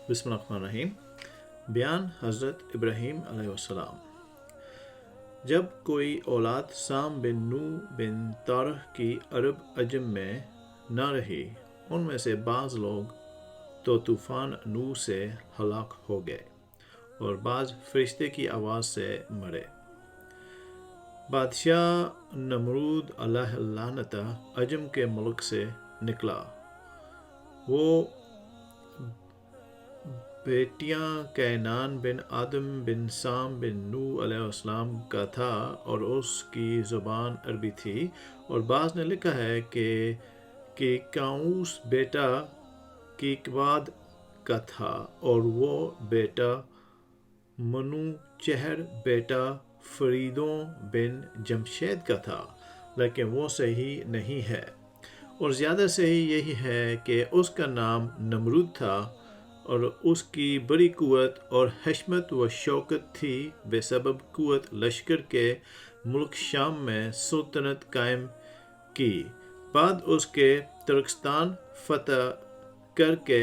بسم اللہ الرحمن الرحیم۔ بیان حضرت ابراہیم علیہ السلام۔ جب کوئی اولاد سام بن نو بن طارح کی عرب عجم میں نہ رہی، ان میں سے بعض لوگ تو طوفان نو سے ہلاک ہو گئے اور بعض فرشتے کی آواز سے مرے۔ بادشاہ نمرود علیہ اللعنت عجم کے ملک سے نکلا۔ وہ بیٹیاں کینان بن آدم بن سام بن نو علیہ السلام کا تھا اور اس کی زبان عربی تھی، اور بعض نے لکھا ہے کہ کاؤس بیٹا کیکواد کا تھا اور وہ بیٹا منو چہر بیٹا فریدوں بن جمشید کا تھا، لیکن وہ صحیح نہیں ہے، اور زیادہ صحیح یہی ہے کہ اس کا نام نمرود تھا، اور اس کی بڑی قوت اور حشمت و شوکت تھی، بے سبب قوت لشکر کے ملک شام میں سلطنت قائم کی۔ بعد اس کے ترکستان فتح کر کے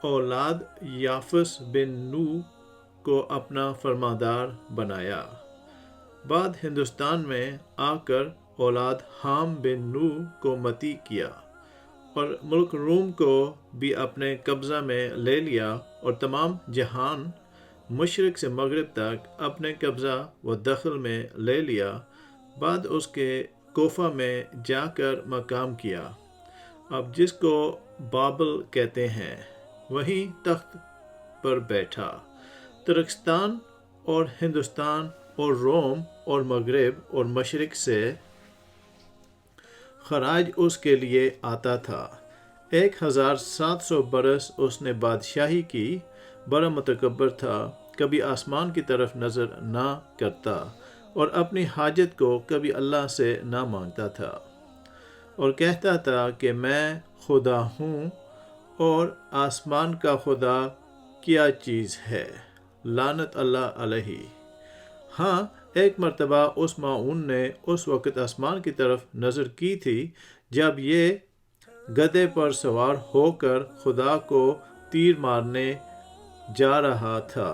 اولاد یافس بن نو کو اپنا فرماندار بنایا۔ بعد ہندوستان میں آ کر اولاد حام بن نو کو متی کیا، اور ملک روم کو بھی اپنے قبضہ میں لے لیا، اور تمام جہان مشرق سے مغرب تک اپنے قبضہ و دخل میں لے لیا۔ بعد اس کے کوفہ میں جا کر مقام کیا، اب جس کو بابل کہتے ہیں، وہیں تخت پر بیٹھا۔ ترکستان اور ہندوستان اور روم اور مغرب اور مشرق سے خراج اس کے لیے آتا تھا۔ 1700 برس اس نے بادشاہی کی، بڑا متکبر تھا، کبھی آسمان کی طرف نظر نہ کرتا، اور اپنی حاجت کو کبھی اللہ سے نہ مانگتا تھا، اور کہتا تھا کہ میں خدا ہوں، اور آسمان کا خدا کیا چیز ہے، لعنت اللہ علیہ۔ ہاں، ایک مرتبہ اس ماعون نے اس وقت آسمان کی طرف نظر کی تھی جب یہ گدھے پر سوار ہو کر خدا کو تیر مارنے جا رہا تھا،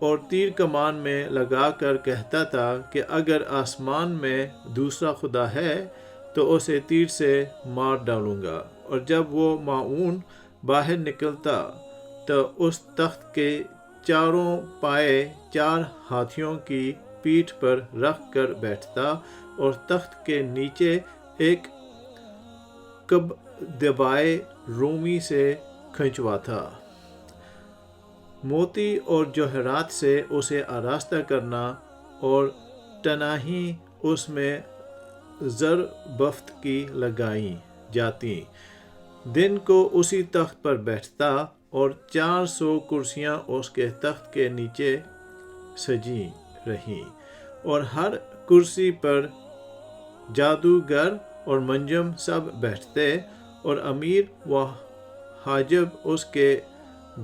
اور تیر کمان میں لگا کر کہتا تھا کہ اگر آسمان میں دوسرا خدا ہے تو اسے تیر سے مار ڈالوں گا، اور جب وہ ماعون باہر نکلتا تو اس تخت کے چاروں پائے 4 ہاتھیوں کی پیٹھ پر رکھ کر بیٹھتا، اور تخت کے نیچے ایک قبضبائے رومی سے کھنچواتا، موتی اور جوہرات سے اسے آراستہ کرنا، اور ٹنائیں اس میں زر بفت کی لگائی جاتی۔ دن کو اسی تخت پر بیٹھتا، اور 400 کرسیاں اس کے تخت کے نیچے سجی رہیں، اور ہر کرسی پر جادوگر اور منجم سب بیٹھتے، اور امیر و حاجب اس کے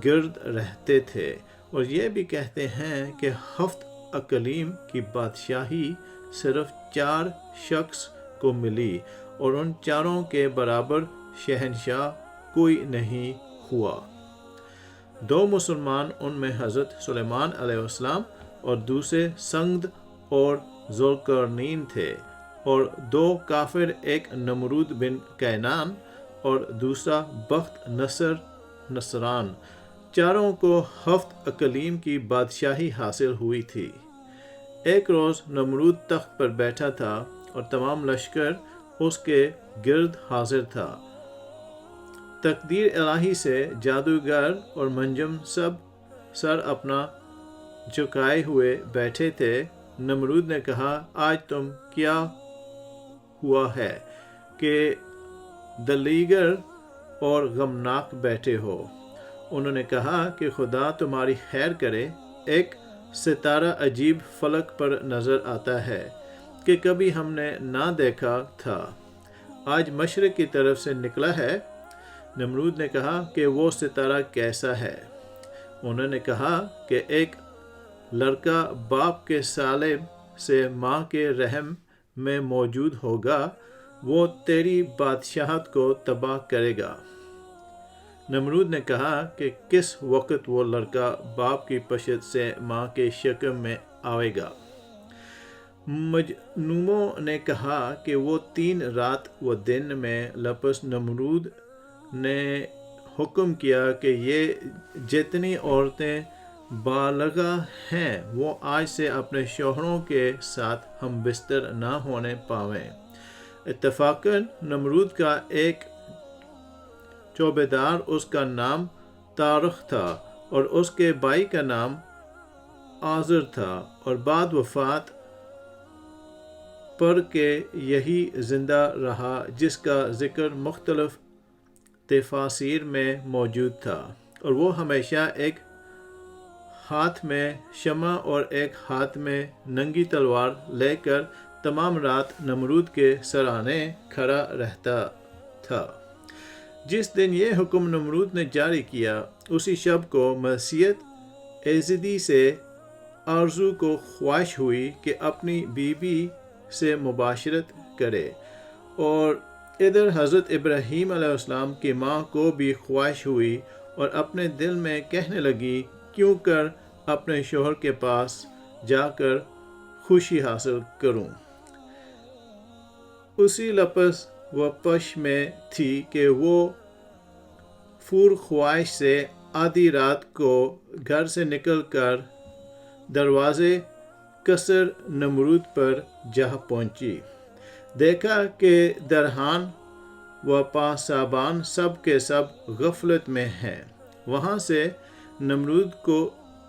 گرد رہتے تھے، اور یہ بھی کہتے ہیں کہ 7 اقلیم کی بادشاہی صرف 4 شخص کو ملی، اور ان چاروں کے برابر شہنشاہ کوئی نہیں ہوا۔ 2 مسلمان ان میں حضرت سلیمان علیہ السلام اور دوسرے سنگد اور ذوالقرنین تھے، اور 2 کافر، ایک نمرود بن کینان اور دوسرا بخت نصر نصران۔ چاروں کو 7 اقلیم کی بادشاہی حاصل ہوئی تھی۔ ایک روز نمرود تخت پر بیٹھا تھا اور تمام لشکر اس کے گرد حاضر تھا۔ تقدیر الہی سے جادوگر اور منجم سب سر اپنا جھکائے ہوئے بیٹھے تھے۔ نمرود نے کہا، آج تم کیا ہوا ہے کہ دلیگر اور غمناک بیٹھے ہو؟ انہوں نے کہا کہ خدا تمہاری خیر کرے، ایک ستارہ عجیب فلک پر نظر آتا ہے کہ کبھی ہم نے نہ دیکھا تھا، آج مشرق کی طرف سے نکلا ہے۔ نمرود نے کہا کہ وہ ستارہ کیسا ہے؟ انہوں نے کہا کہ ایک لڑکا باپ کے سالب سے ماں کے رحم میں موجود ہوگا، وہ تیری بادشاہت کو تباہ کرے گا۔ نمرود نے کہا کہ کس وقت وہ لڑکا باپ کی پشت سے ماں کے شکم میں آئے گا۔ مجنونوں نے کہا کہ وہ 3 رات و دن میں لپس نمرود نے حکم کیا کہ یہ جتنی عورتیں بالغہ ہیں وہ آج سے اپنے شوہروں کے ساتھ ہم بستر نہ ہونے پاویں۔ اتفاقاً نمرود کا ایک چوبیدار، اس کا نام تارخ تھا اور اس کے بھائی کا نام آزر تھا، اور بعد وفات پر کہ یہی زندہ رہا، جس کا ذکر مختلف تفاسیر میں موجود تھا، اور وہ ہمیشہ ایک ہاتھ میں شمع اور ایک ہاتھ میں ننگی تلوار لے کر تمام رات نمرود کے سرانے کھڑا رہتا تھا۔ جس دن یہ حکم نمرود نے جاری کیا، اسی شب کو مسیحیت ایزدی سے آرزو کو خواہش ہوئی کہ اپنی بیوی سے مباشرت کرے، اور ادھر حضرت ابراہیم علیہ السلام کی ماں کو بھی خواہش ہوئی اور اپنے دل میں کہنے لگی کیوں کر اپنے شوہر کے پاس جا کر خوشی حاصل کروں۔ اسی لپس و پش میں تھی کہ وہ فور خواہش سے آدھی رات کو گھر سے نکل کر دروازے قصر نمرود پر جا پہنچی۔ دیکھا کہ درہان و پاسبان سب کے سب غفلت میں ہیں۔ وہاں سے نمرود کو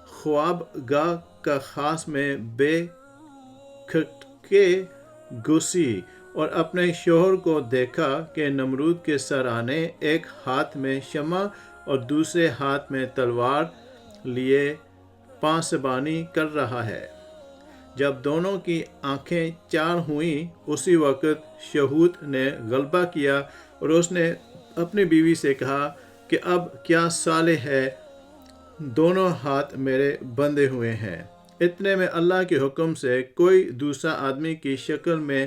خواب گاہ کا خاص میں بے کھٹکے گھسی اور اپنے شوہر کو دیکھا کہ نمرود کے سرانے ایک ہاتھ میں شمع اور دوسرے ہاتھ میں تلوار لیے پاسبانی کر رہا ہے۔ جب دونوں کی آنکھیں چار ہوئیں، اسی وقت شہوت نے غلبہ کیا اور اس نے اپنی بیوی سے کہا کہ اب کیا صالح ہے، دونوں ہاتھ میرے بندھے ہوئے ہیں۔ اتنے میں اللہ کے حکم سے کوئی دوسرا آدمی کی شکل میں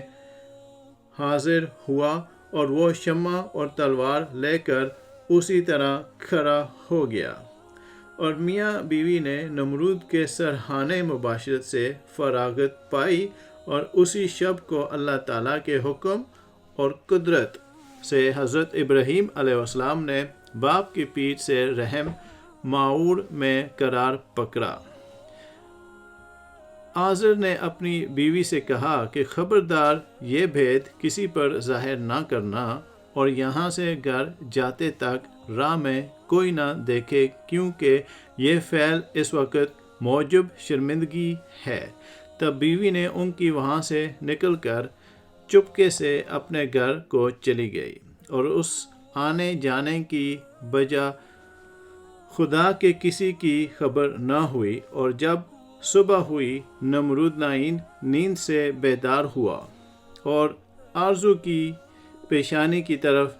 حاضر ہوا اور وہ شمع اور تلوار لے کر اسی طرح کھڑا ہو گیا، اور میاں بیوی نے نمرود کے سرہانے مباشرت سے فراغت پائی، اور اسی شب کو اللہ تعالیٰ کے حکم اور قدرت سے حضرت ابراہیم علیہ السلام نے باپ کی پیٹھ سے رحم معور میں قرار پکڑا۔ آزر نے اپنی بیوی سے کہا کہ خبردار یہ بھید کسی پر ظاہر نہ کرنا، اور یہاں سے گھر جاتے تک راہ میں کوئی نہ دیکھے، کیونکہ یہ فعل اس وقت موجب شرمندگی ہے۔ تب بیوی نے ان کی وہاں سے نکل کر چپکے سے اپنے گھر کو چلی گئی، اور اس آنے جانے کی بجا خدا کے کسی کی خبر نہ ہوئی۔ اور جب صبح ہوئی، نمرود نائن نیند سے بیدار ہوا اور آرزو کی پیشانی کی طرف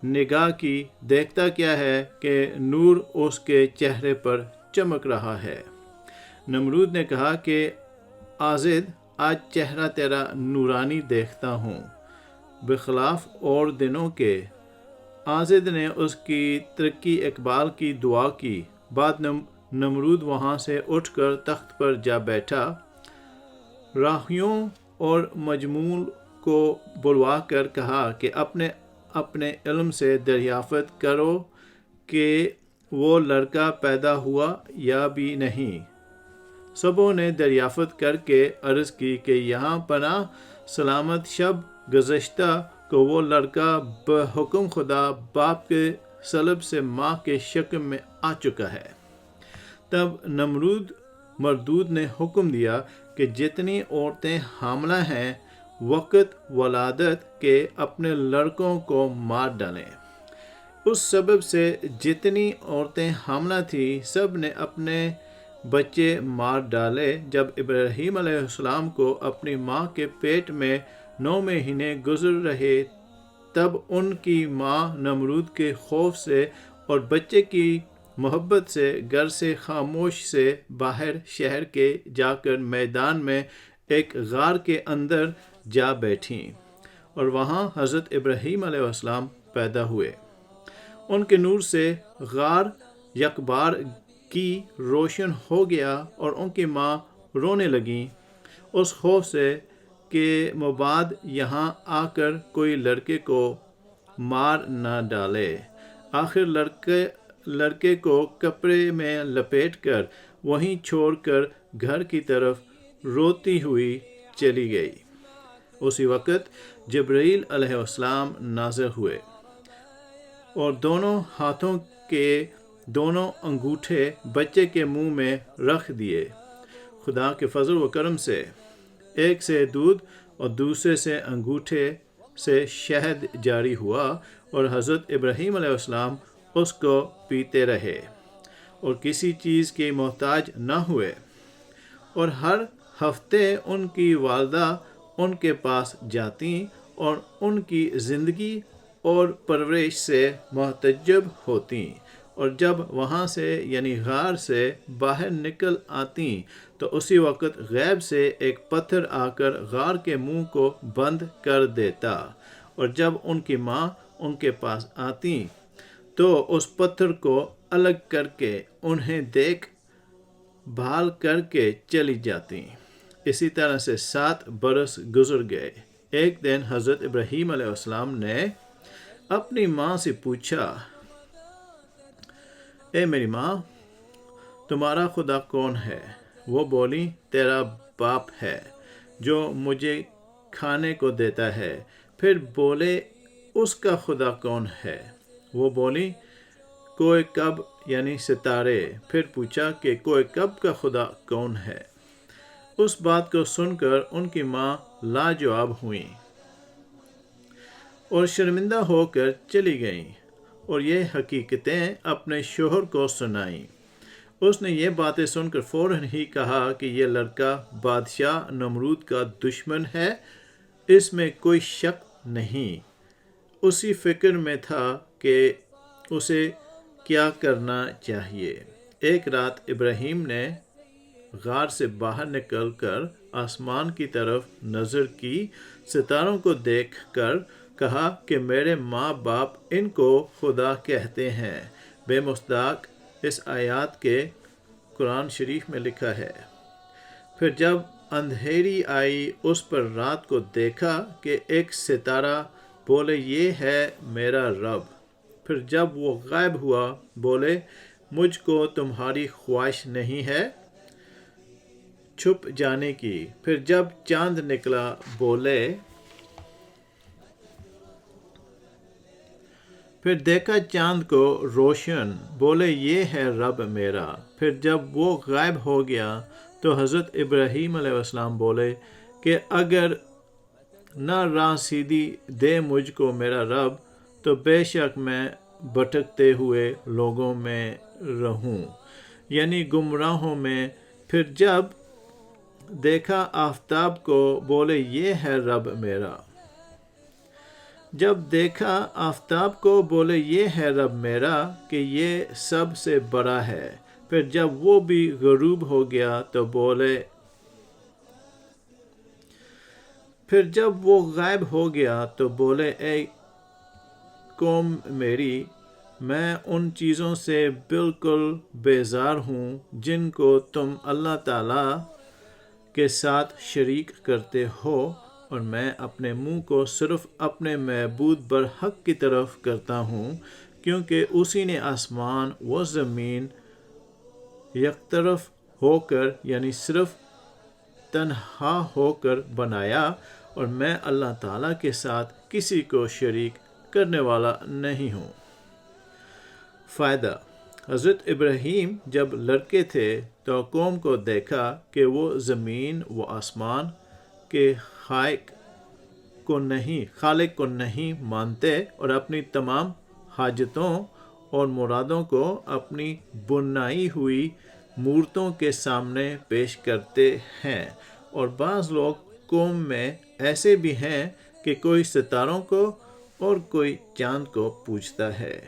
نگاہ کی، دیکھتا کیا ہے کہ نور اس کے چہرے پر چمک رہا ہے۔ نمرود نے کہا کہ آزد، آج چہرہ تیرا نورانی دیکھتا ہوں، بخلاف اور دنوں کے۔ آزد نے اس کی ترقی اقبال کی دعا کی۔ بعد نمرود وہاں سے اٹھ کر تخت پر جا بیٹھا، راہیوں اور مجموع کو بلوا کر کہا کہ اپنے علم سے دریافت کرو کہ وہ لڑکا پیدا ہوا یا بھی نہیں۔ سبوں نے دریافت کر کے عرض کی کہ یہاں پناہ سلامت شب گزشتہ کو وہ لڑکا بحکم خدا باپ کے صلب سے ماں کے شکم میں آ چکا ہے۔ تب نمرود مردود نے حکم دیا کہ جتنی عورتیں حاملہ ہیں وقت ولادت کے اپنے لڑکوں کو مار ڈالیں۔ اس سبب سے جتنی عورتیں حاملہ تھیں سب نے اپنے بچے مار ڈالے۔ جب ابراہیم علیہ السلام کو اپنی ماں کے پیٹ میں 9 مہینے گزر رہے، تب ان کی ماں نمرود کے خوف سے اور بچے کی محبت سے گھر سے خاموش سے باہر شہر کے جا کر میدان میں ایک غار کے اندر جا بیٹھیں، اور وہاں حضرت ابراہیم علیہ السلام پیدا ہوئے۔ ان کے نور سے غار یکبار کی روشن ہو گیا اور ان کی ماں رونے لگیں اس خوف سے کہ مباد یہاں آ کر کوئی لڑکے کو مار نہ ڈالے۔ آخر لڑکے کو کپڑے میں لپیٹ کر وہیں چھوڑ کر گھر کی طرف روتی ہوئی چلی گئی۔ اسی وقت جبرائیل علیہ السلام نازل ہوئے اور دونوں ہاتھوں کے دونوں انگوٹھے بچے کے منہ میں رکھ دیے۔ خدا کے فضل و کرم سے ایک سے دودھ اور دوسرے سے انگوٹھے سے شہد جاری ہوا اور حضرت ابراہیم علیہ السلام اس کو پیتے رہے اور کسی چیز کے محتاج نہ ہوئے، اور ہر ہفتے ان کی والدہ ان کے پاس جاتیں اور ان کی زندگی اور پرورش سے محتجب ہوتیں، اور جب وہاں سے یعنی غار سے باہر نکل آتیں تو اسی وقت غیب سے ایک پتھر آ کر غار کے منہ کو بند کر دیتا، اور جب ان کی ماں ان کے پاس آتیں تو اس پتھر کو الگ کر کے انہیں دیکھ بھال کر کے چلی جاتیں۔ اسی طرح سے 7 برس گزر گئے۔ ایک دن حضرت ابراہیم علیہ السلام نے اپنی ماں سے پوچھا، اے میری ماں، تمہارا خدا کون ہے؟ وہ بولی، تیرا باپ ہے جو مجھے کھانے کو دیتا ہے۔ پھر بولے، اس کا خدا کون ہے؟ وہ بولی، کوکب یعنی ستارے۔ پھر پوچھا کہ کوکب کا خدا کون ہے؟ اس بات کو سن کر ان کی ماں لاجواب ہوئیں اور شرمندہ ہو کر چلی گئیں اور یہ حقیقتیں اپنے شوہر کو سنائیں۔ اس نے یہ باتیں سن کر فوراً ہی کہا کہ یہ لڑکا بادشاہ نمرود کا دشمن ہے، اس میں کوئی شک نہیں۔ اسی فکر میں تھا کہ اسے کیا کرنا چاہیے۔ ایک رات ابراہیم نے غار سے باہر نکل کر آسمان کی طرف نظر کی، ستاروں کو دیکھ کر کہا کہ میرے ماں باپ ان کو خدا کہتے ہیں۔ بے مصداق اس آیات کے قرآن شریف میں لکھا ہے۔ پھر جب اندھیری آئی اس پر رات کو دیکھا کہ ایک ستارہ، بولے یہ ہے میرا رب۔ پھر جب وہ غائب ہوا بولے، مجھ کو تمہاری خواہش نہیں ہے چھپ جانے کی۔ پھر جب چاند نکلا بولے، پھر دیکھا چاند کو روشن، بولے یہ ہے رب میرا۔ پھر جب وہ غائب ہو گیا تو حضرت ابراہیم علیہ السلام بولے کہ اگر نہ راہ سیدھی دے مجھ کو میرا رب تو بے شک میں بھٹکتے ہوئے لوگوں میں رہوں، یعنی گمراہوں میں۔ پھر جب دیکھا آفتاب کو بولے یہ ہے رب میرا۔ جب دیکھا آفتاب کو بولے یہ ہے رب میرا کہ یہ سب سے بڑا ہے۔ پھر جب وہ بھی غروب ہو گیا تو بولے، پھر جب وہ غائب ہو گیا تو بولے اے قوم میری، میں ان چیزوں سے بالکل بیزار ہوں جن کو تم اللہ تعالیٰ کے ساتھ شریک کرتے ہو، اور میں اپنے منہ کو صرف اپنے معبود برحق کی طرف کرتا ہوں، کیونکہ اسی نے آسمان و زمین یک طرف ہو کر یعنی صرف تنہا ہو کر بنایا، اور میں اللہ تعالیٰ کے ساتھ کسی کو شریک کرنے والا نہیں ہوں۔ فائدہ: حضرت ابراہیم جب لڑکے تھے تو قوم کو دیکھا کہ وہ زمین و آسمان کے خالق کو نہیں مانتے اور اپنی تمام حاجتوں اور مرادوں کو اپنی بنائی ہوئی مورتوں کے سامنے پیش کرتے ہیں، اور بعض لوگ قوم میں ایسے بھی ہیں کہ کوئی ستاروں کو اور کوئی چاند کو پوجتا ہے۔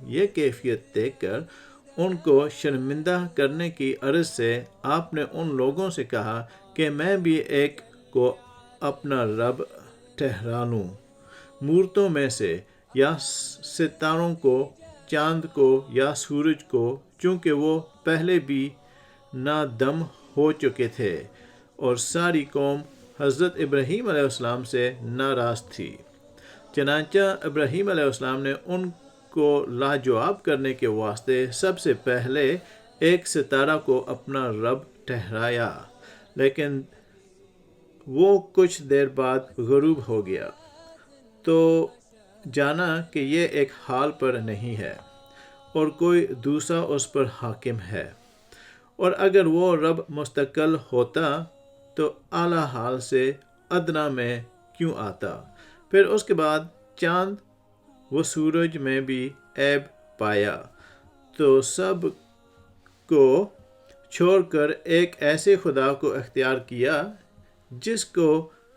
یہ کیفیت دیکھ کر ان کو شرمندہ کرنے کی غرض سے آپ نے ان لوگوں سے کہا کہ میں بھی ایک کو اپنا رب ٹھہرا لوں، مورتوں میں سے یا ستاروں کو چاند کو یا سورج کو، چونکہ وہ پہلے بھی نادم ہو چکے تھے، اور ساری قوم حضرت ابراہیم علیہ السلام سے ناراض تھی۔ چنانچہ ابراہیم علیہ السلام نے ان کو لاجواب کرنے کے واسطے سب سے پہلے ایک ستارہ کو اپنا رب ٹھہرایا، لیکن وہ کچھ دیر بعد غروب ہو گیا، تو جانا کہ یہ ایک حال پر نہیں ہے اور کوئی دوسرا اس پر حاکم ہے، اور اگر وہ رب مستقل ہوتا تو اعلیٰ حال سے ادنا میں کیوں آتا؟ پھر اس کے بعد چاند و سورج میں بھی عیب پایا، تو سب کو چھوڑ کر ایک ایسے خدا کو اختیار کیا جس کو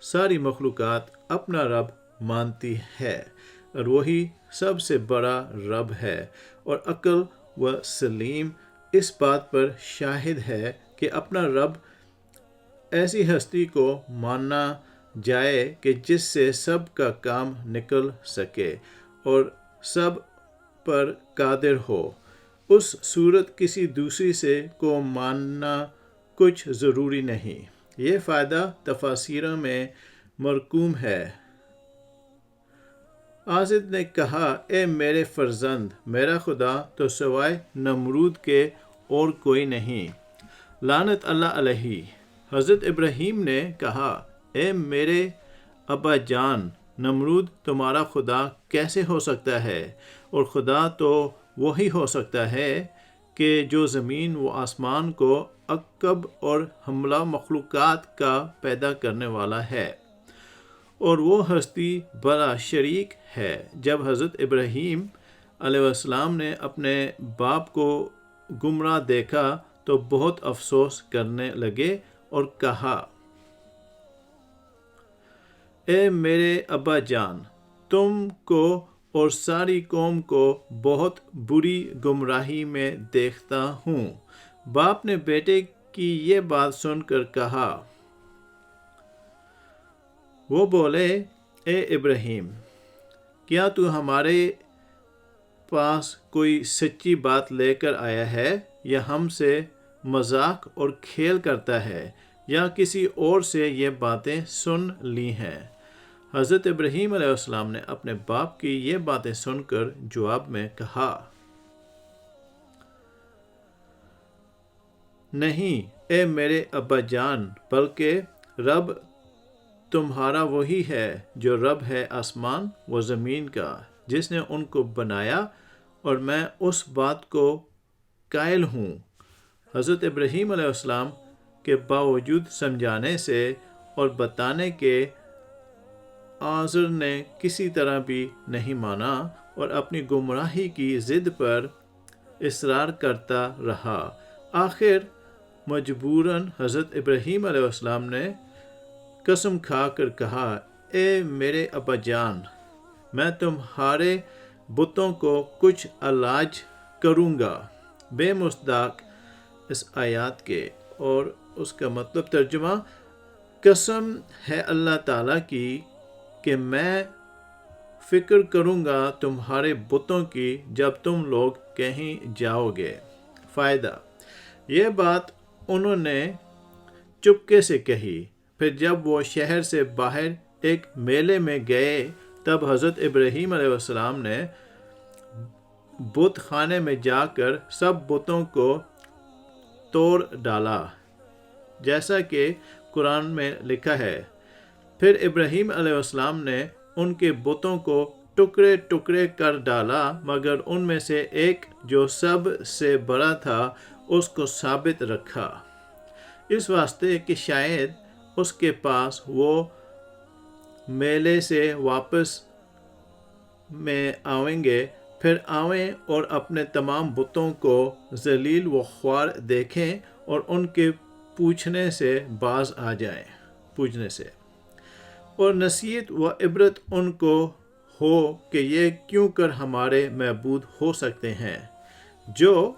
ساری مخلوقات اپنا رب مانتی ہے، اور وہی سب سے بڑا رب ہے، اور عقل و سلیم اس بات پر شاہد ہے کہ اپنا رب ایسی ہستی کو ماننا جائے کہ جس سے سب کا کام نکل سکے اور سب پر قادر ہو۔ اس صورت کسی دوسری سے کو ماننا کچھ ضروری نہیں۔ یہ فائدہ تفاسیر میں مرقوم ہے۔ آزد نے کہا، اے میرے فرزند، میرا خدا تو سوائے نمرود کے اور کوئی نہیں، لعنت اللہ علیہ۔ حضرت ابراہیم نے کہا، اے میرے ابا جان، نمرود تمہارا خدا کیسے ہو سکتا ہے؟ اور خدا تو وہی ہو سکتا ہے کہ جو زمین و آسمان کو عقب اور حملہ مخلوقات کا پیدا کرنے والا ہے، اور وہ ہستی بڑا شریک ہے۔ جب حضرت ابراہیم علیہ السلام نے اپنے باپ کو گمراہ دیکھا تو بہت افسوس کرنے لگے اور کہا، اے میرے ابا جان، تم کو اور ساری قوم کو بہت بری گمراہی میں دیکھتا ہوں۔ باپ نے بیٹے کی یہ بات سن کر کہا، وہ بولے، اے ابراہیم، کیا تو ہمارے پاس کوئی سچی بات لے کر آیا ہے، یا ہم سے مذاق اور کھیل کرتا ہے، یا کسی اور سے یہ باتیں سن لی ہیں؟ حضرت ابراہیم علیہ السلام نے اپنے باپ کی یہ باتیں سن کر جواب میں کہا، نہیں اے میرے ابا جان، بلکہ رب تمہارا وہی ہے جو رب ہے آسمان و زمین کا، جس نے ان کو بنایا، اور میں اس بات کو قائل ہوں۔ حضرت ابراہیم علیہ السلام کے باوجود سمجھانے سے اور بتانے کے آزر نے کسی طرح بھی نہیں مانا اور اپنی گمراہی کی ضد پر اصرار کرتا رہا۔ آخر مجبوراً حضرت ابراہیم علیہ السلام نے قسم کھا کر کہا، اے میرے ابا جان، میں تمہارے بتوں کو کچھ علاج کروں گا۔ بے مصداق اس آیات کے، اور اس کا مطلب ترجمہ، قسم ہے اللہ تعالیٰ کی کہ میں فکر کروں گا تمہارے بتوں کی جب تم لوگ کہیں جاؤ گے۔ فائدہ، یہ بات انہوں نے چپکے سے کہی۔ پھر جب وہ شہر سے باہر ایک میلے میں گئے، تب حضرت ابراہیم علیہ السلام نے بت خانے میں جا کر سب بتوں کو توڑ ڈالا، جیسا کہ قرآن میں لکھا ہے۔ پھر ابراہیم علیہ السلام نے ان کے بتوں کو ٹکڑے ٹکڑے کر ڈالا، مگر ان میں سے ایک جو سب سے بڑا تھا اس کو ثابت رکھا، اس واسطے کہ شاید اس کے پاس وہ میلے سے واپس میں آئیں گے، پھر آئیں اور اپنے تمام بتوں کو ذلیل و خوار دیکھیں اور ان کے پوچھنے سے باز آ جائیں، پوجنے سے، اور نصیحت و عبرت ان کو ہو کہ یہ کیوں کر ہمارے معبود ہو سکتے ہیں جو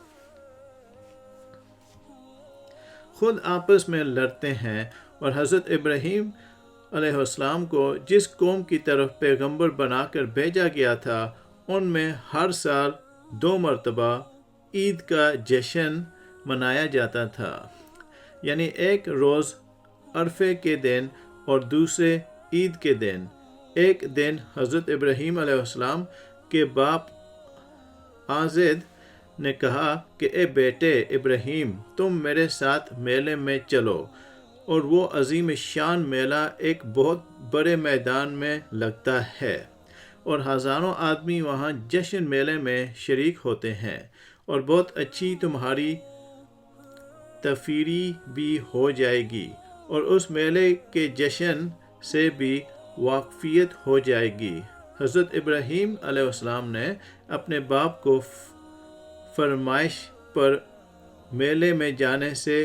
خود آپس میں لڑتے ہیں۔ اور حضرت ابراہیم علیہ السلام کو جس قوم کی طرف پیغمبر بنا کر بھیجا گیا تھا، ان میں ہر سال 2 مرتبہ عید کا جشن منایا جاتا تھا، یعنی ایک روز عرفے کے دن اور دوسرے عید کے دن۔ ایک دن حضرت ابراہیم علیہ السلام کے باپ آزد نے کہا کہ اے بیٹے ابراہیم، تم میرے ساتھ میلے میں چلو، اور وہ عظیم شان میلہ ایک بہت بڑے میدان میں لگتا ہے، اور ہزاروں آدمی وہاں جشن میلے میں شریک ہوتے ہیں، اور بہت اچھی تمہاری تفریح بھی ہو جائے گی، اور اس میلے کے جشن سے بھی واقفیت ہو جائے گی۔ حضرت ابراہیم علیہ السلام نے اپنے باپ کو فرمائش پر میلے میں جانے سے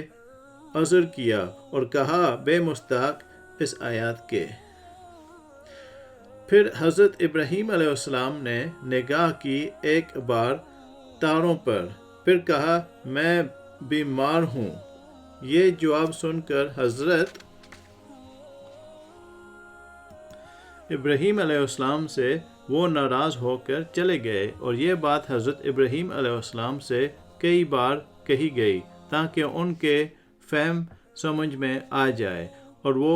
عذر کیا اور کہا بے مستحق اس آیات کے۔ پھر حضرت ابراہیم علیہ السلام نے نگاہ کی ایک بار تاروں پر، پھر کہا میں بیمار ہوں۔ یہ جواب سن کر حضرت ابراہیم علیہ السلام سے وہ ناراض ہو کر چلے گئے، اور یہ بات حضرت ابراہیم علیہ السلام سے کئی بار کہی گئی تاکہ ان کے فہم سمجھ میں آ جائے اور وہ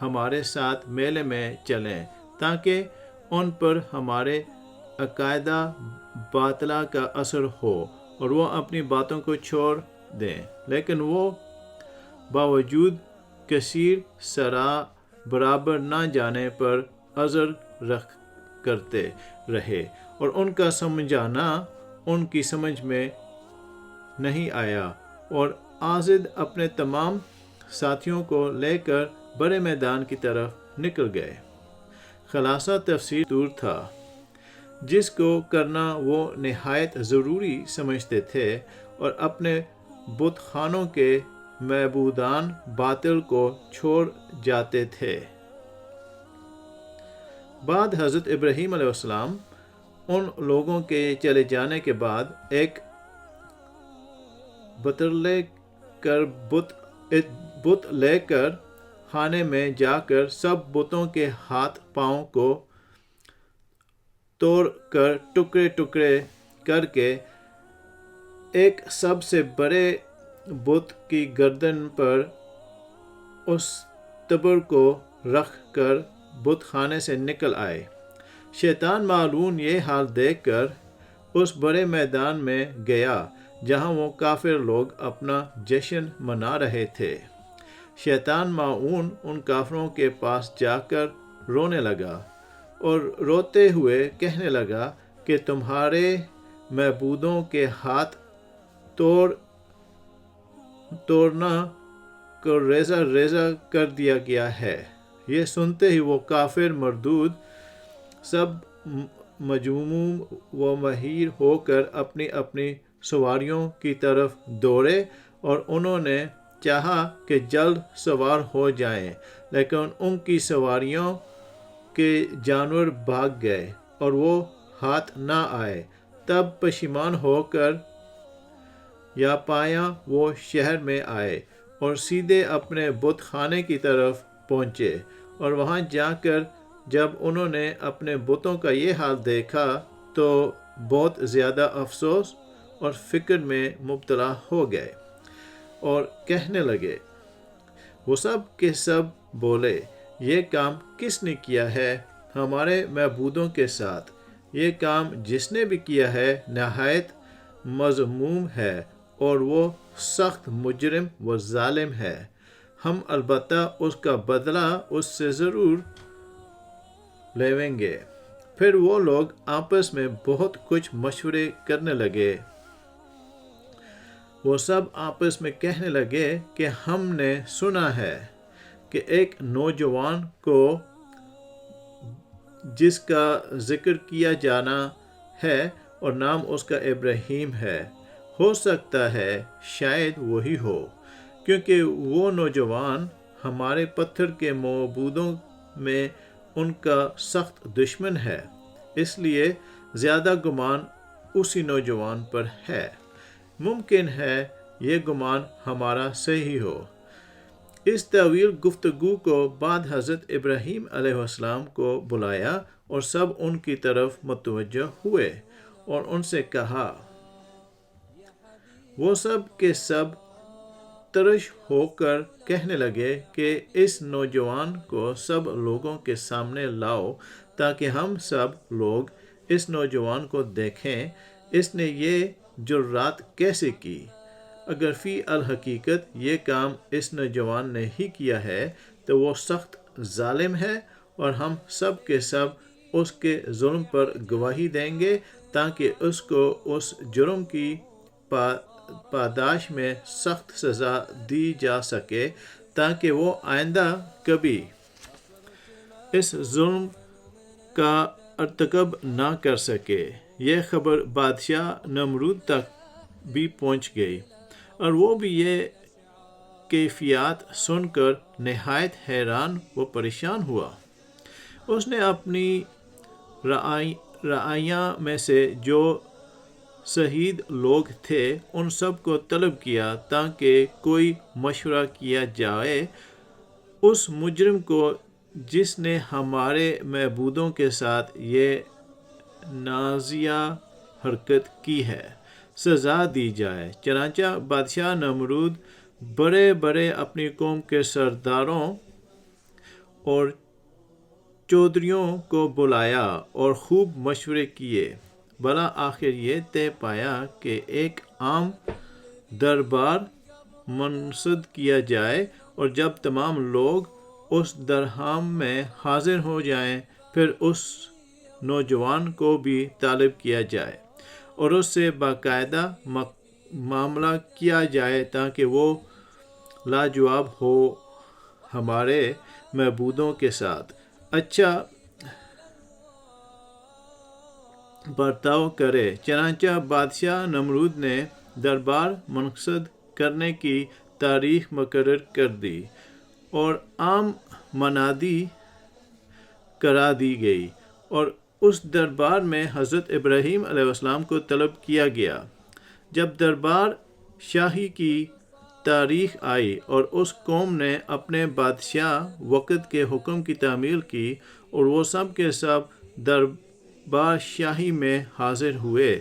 ہمارے ساتھ میلے میں چلیں، تاکہ ان پر ہمارے عقائدہ باطلہ کا اثر ہو اور وہ اپنی باتوں کو چھوڑ دیں۔ لیکن وہ باوجود کثیر سرا برابر نہ جانے پر عذر رکھ کرتے رہے، اور ان کا سمجھانا ان کی سمجھ میں نہیں آیا، اور آزد اپنے تمام ساتھیوں کو لے کر بڑے میدان کی طرف نکل گئے۔ خلاصہ تفسیر دور تھا جس کو کرنا وہ نہایت ضروری سمجھتے تھے، اور اپنے بت خانوں کے معبودان باطل کو چھوڑ جاتے تھے۔ بعد حضرت ابراہیم علیہ السلام ان لوگوں کے چلے جانے کے بعد ایک بت لے کر خانے میں جا کر سب بتوں کے ہاتھ پاؤں کو توڑ کر ٹکڑے ٹکڑے کر کے ایک سب سے بڑے بت کی گردن پر اس تبر کو رکھ کر بت خانے سے نکل آئے۔ شیطان مالعون یہ حال دیکھ کر اس بڑے میدان میں گیا جہاں وہ کافر لوگ اپنا جشن منا رہے تھے۔ شیطان مالعون ان کافروں کے پاس جا کر رونے لگا اور روتے ہوئے کہنے لگا کہ تمہارے معبودوں کے ہاتھ توڑنا کو ریزہ ریزہ کر دیا گیا ہے۔ یہ سنتے ہی وہ کافر مردود سب مجموم و مہیر ہو کر اپنی اپنی سواریوں کی طرف دوڑے، اور انہوں نے چاہا کہ جلد سوار ہو جائیں، لیکن ان کی سواریوں کے جانور بھاگ گئے اور وہ ہاتھ نہ آئے۔ تب پشیمان ہو کر یا پایا وہ شہر میں آئے اور سیدھے اپنے بت خانے کی طرف پہنچے، اور وہاں جا کر جب انہوں نے اپنے بتوں کا یہ حال دیکھا تو بہت زیادہ افسوس اور فکر میں مبتلا ہو گئے، اور کہنے لگے، وہ سب کے سب بولے، یہ کام کس نے کیا ہے ہمارے معبودوں کے ساتھ؟ یہ کام جس نے بھی کیا ہے نہایت مذموم ہے، اور وہ سخت مجرم و ظالم ہے۔ ہم البتہ اس کا بدلہ اس سے ضرور لیں گے۔ پھر وہ لوگ آپس میں بہت کچھ مشورے کرنے لگے۔ وہ سب آپس میں کہنے لگے کہ ہم نے سنا ہے کہ ایک نوجوان کو جس کا ذکر کیا جانا ہے اور نام اس کا ابراہیم ہے، ہو سکتا ہے شاید وہی ہو، کیونکہ وہ نوجوان ہمارے پتھر کے معبودوں میں ان کا سخت دشمن ہے، اس لیے زیادہ گمان اسی نوجوان پر ہے۔ ممکن ہے یہ گمان ہمارا صحیح ہو۔ اس طویل گفتگو کو بعد حضرت ابراہیم علیہ السلام کو بلایا اور سب ان کی طرف متوجہ ہوئے، اور ان سے کہا۔ وہ سب کے سب ترش ہو کر کہنے لگے کہ اس نوجوان کو سب لوگوں کے سامنے لاؤ تاکہ ہم سب لوگ اس نوجوان کو دیکھیں اس نے یہ جرات کیسے کی۔ اگر فی الحقیقت یہ کام اس نوجوان نے ہی کیا ہے تو وہ سخت ظالم ہے، اور ہم سب کے سب اس کے ظلم پر گواہی دیں گے تاکہ اس کو اس جرم کی پاداش میں سخت سزا دی جا سکے، تاکہ وہ آئندہ کبھی اس ظلم کا ارتکاب نہ کر سکے۔ یہ خبر بادشاہ نمرود تک بھی پہنچ گئی، اور وہ بھی یہ کیفیات سن کر نہایت حیران و پریشان ہوا۔ اس نے اپنی رعایا میں سے جو شہید لوگ تھے ان سب کو طلب کیا تاکہ کوئی مشورہ کیا جائے اس مجرم کو جس نے ہمارے معبودوں کے ساتھ یہ نازیہ حرکت کی ہے، سزا دی جائے۔ چنانچہ بادشاہ نمرود بڑے بڑے اپنی قوم کے سرداروں اور چودھریوں کو بلایا اور خوب مشورے کیے، بلا آخر یہ طے پایا کہ ایک عام دربار منعقد کیا جائے، اور جب تمام لوگ اس درہم میں حاضر ہو جائیں پھر اس نوجوان کو بھی طالب کیا جائے اور اس سے باقاعدہ معاملہ کیا جائے تاکہ وہ لاجواب ہو ہمارے معبودوں کے ساتھ اچھا برتاؤ کرے۔ چنانچہ بادشاہ نمرود نے دربار منعقد کرنے کی تاریخ مقرر کر دی اور عام منادی کرا دی گئی، اور اس دربار میں حضرت ابراہیم علیہ السلام کو طلب کیا گیا۔ جب دربار شاہی کی تاریخ آئی اور اس قوم نے اپنے بادشاہ وقت کے حکم کی تعمیل کی اور وہ سب کے سب دربار شاہی میں حاضر ہوئے،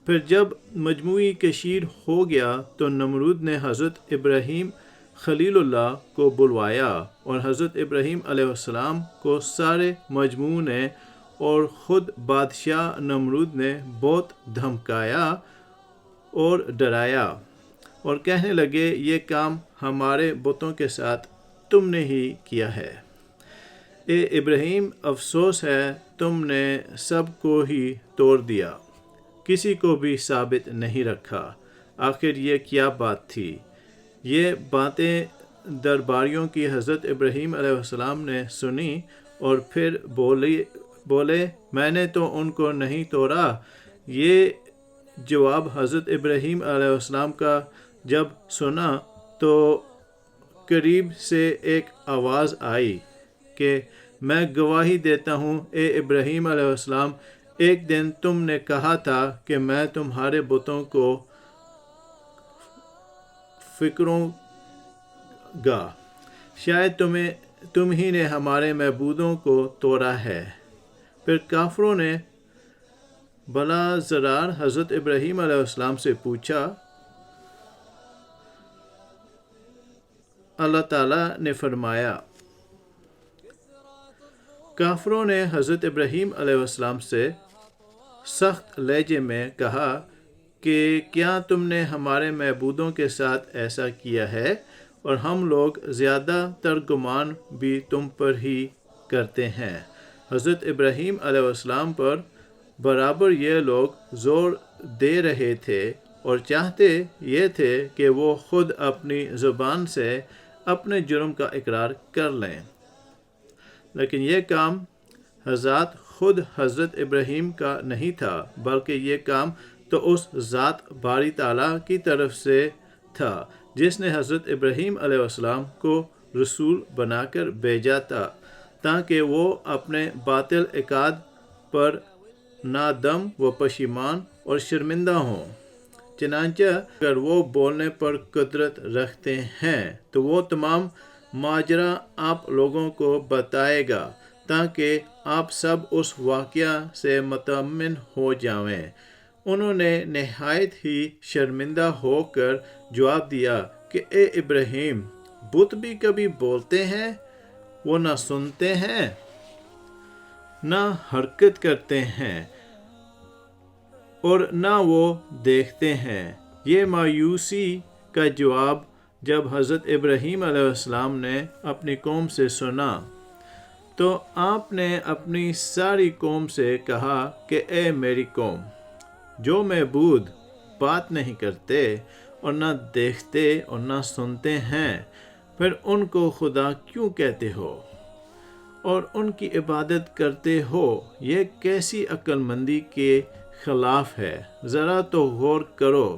پھر جب مجموعی کثیر ہو گیا تو نمرود نے حضرت ابراہیم خلیل اللہ کو بلوایا، اور حضرت ابراہیم علیہ السلام کو سارے مجموع نے اور خود بادشاہ نمرود نے بہت دھمکایا اور ڈرایا، اور کہنے لگے یہ کام ہمارے بتوں کے ساتھ تم نے ہی کیا ہے۔ اے ابراہیم، افسوس ہے تم نے سب کو ہی توڑ دیا، کسی کو بھی ثابت نہیں رکھا۔ آخر یہ کیا بات تھی؟ یہ باتیں درباریوں کی حضرت ابراہیم علیہ السلام نے سنی اور پھر بولے میں نے تو ان کو نہیں توڑا۔ یہ جواب حضرت ابراہیم علیہ السلام کا جب سنا تو قریب سے ایک آواز آئی کہ میں گواہی دیتا ہوں اے ابراہیم علیہ السلام، ایک دن تم نے کہا تھا کہ میں تمہارے بتوں کو پھکروں گا، شاید تم ہی نے ہمارے معبودوں کو توڑا ہے۔ پھر کافروں نے بلا زرار حضرت ابراہیم علیہ السلام سے پوچھا۔ اللہ تعالیٰ نے فرمایا، کافروں نے حضرت ابراہیم علیہ السلام سے سخت لہجے میں کہا کہ کیا تم نے ہمارے معبودوں کے ساتھ ایسا کیا ہے، اور ہم لوگ زیادہ تر گمان بھی تم پر ہی کرتے ہیں۔ حضرت ابراہیم علیہ السلام پر برابر یہ لوگ زور دے رہے تھے اور چاہتے یہ تھے کہ وہ خود اپنی زبان سے اپنے جرم کا اقرار کر لیں، لیکن یہ کام حضرت خود حضرت ابراہیم کا نہیں تھا، بلکہ یہ کام تو اس ذات باری تعالیٰ کی طرف سے تھا جس نے حضرت ابراہیم علیہ السلام کو رسول بنا کر بھیجا تھا تاکہ وہ اپنے باطل عقائد پر نادم و پشیمان اور شرمندہ ہوں۔ چنانچہ اگر وہ بولنے پر قدرت رکھتے ہیں تو وہ تمام ماجرا آپ لوگوں کو بتائے گا تاکہ آپ سب اس واقعہ سے مطمئن ہو جائیں۔ انہوں نے نہایت ہی شرمندہ ہو کر جواب دیا کہ اے ابراہیم، بت بھی کبھی بولتے ہیں، وہ نہ سنتے ہیں نہ حرکت کرتے ہیں اور نہ وہ دیکھتے ہیں۔ یہ مایوسی کا جواب جب حضرت ابراہیم علیہ السلام نے اپنی قوم سے سنا تو آپ نے اپنی ساری قوم سے کہا کہ اے میری قوم، جو معبود بات نہیں کرتے اور نہ دیکھتے اور نہ سنتے ہیں، پھر ان کو خدا کیوں کہتے ہو اور ان کی عبادت کرتے ہو؟ یہ کیسی عقل مندی کے خلاف ہے، ذرا تو غور کرو۔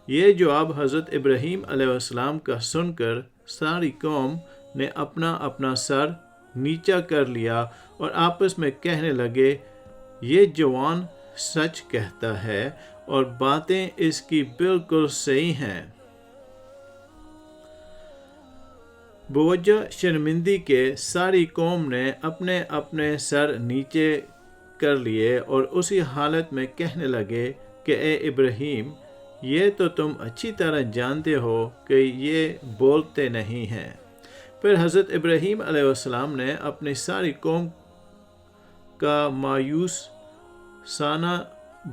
یہ جواب حضرت ابراہیم علیہ السلام کا سن کر ساری قوم نے اپنا اپنا سر نیچا کر لیا اور آپس میں کہنے لگے، یہ جوان سچ کہتا ہے اور باتیں اس کی بالکل صحیح ہیں۔ بوجہ شرمندگی کے ساری قوم نے اپنے اپنے سر نیچے کر لیے اور اسی حالت میں کہنے لگے کہ اے ابراہیم، یہ تو تم اچھی طرح جانتے ہو کہ یہ بولتے نہیں ہیں۔ پھر حضرت ابراہیم علیہ السلام نے اپنی ساری قوم کا مایوس سانہ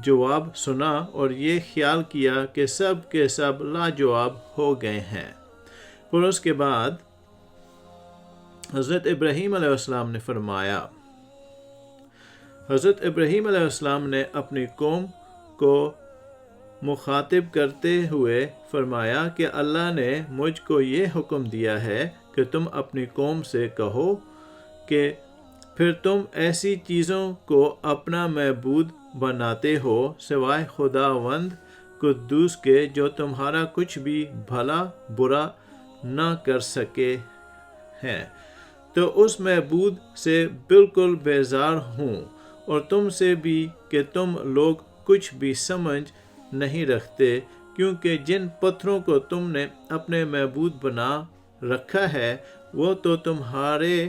جواب سنا اور یہ خیال کیا کہ سب کے سب لاجواب ہو گئے ہیں۔ پھر اس کے بعد حضرت ابراہیم علیہ السلام نے فرمایا، حضرت ابراہیم علیہ السلام نے اپنی قوم کو مخاطب کرتے ہوئے فرمایا کہ اللہ نے مجھ کو یہ حکم دیا ہے کہ تم اپنی قوم سے کہو کہ پھر تم ایسی چیزوں کو اپنا معبود بناتے ہو سوائے خداوند قدوس کے، جو تمہارا کچھ بھی بھلا برا نہ کر سکے ہیں، تو اس معبود سے بالکل بیزار ہوں، اور تم سے بھی کہ تم لوگ کچھ بھی سمجھ نہیں رکھتے، کیونکہ جن پتھروں کو تم نے اپنے معبود بنا رکھا ہے وہ تو تمہارے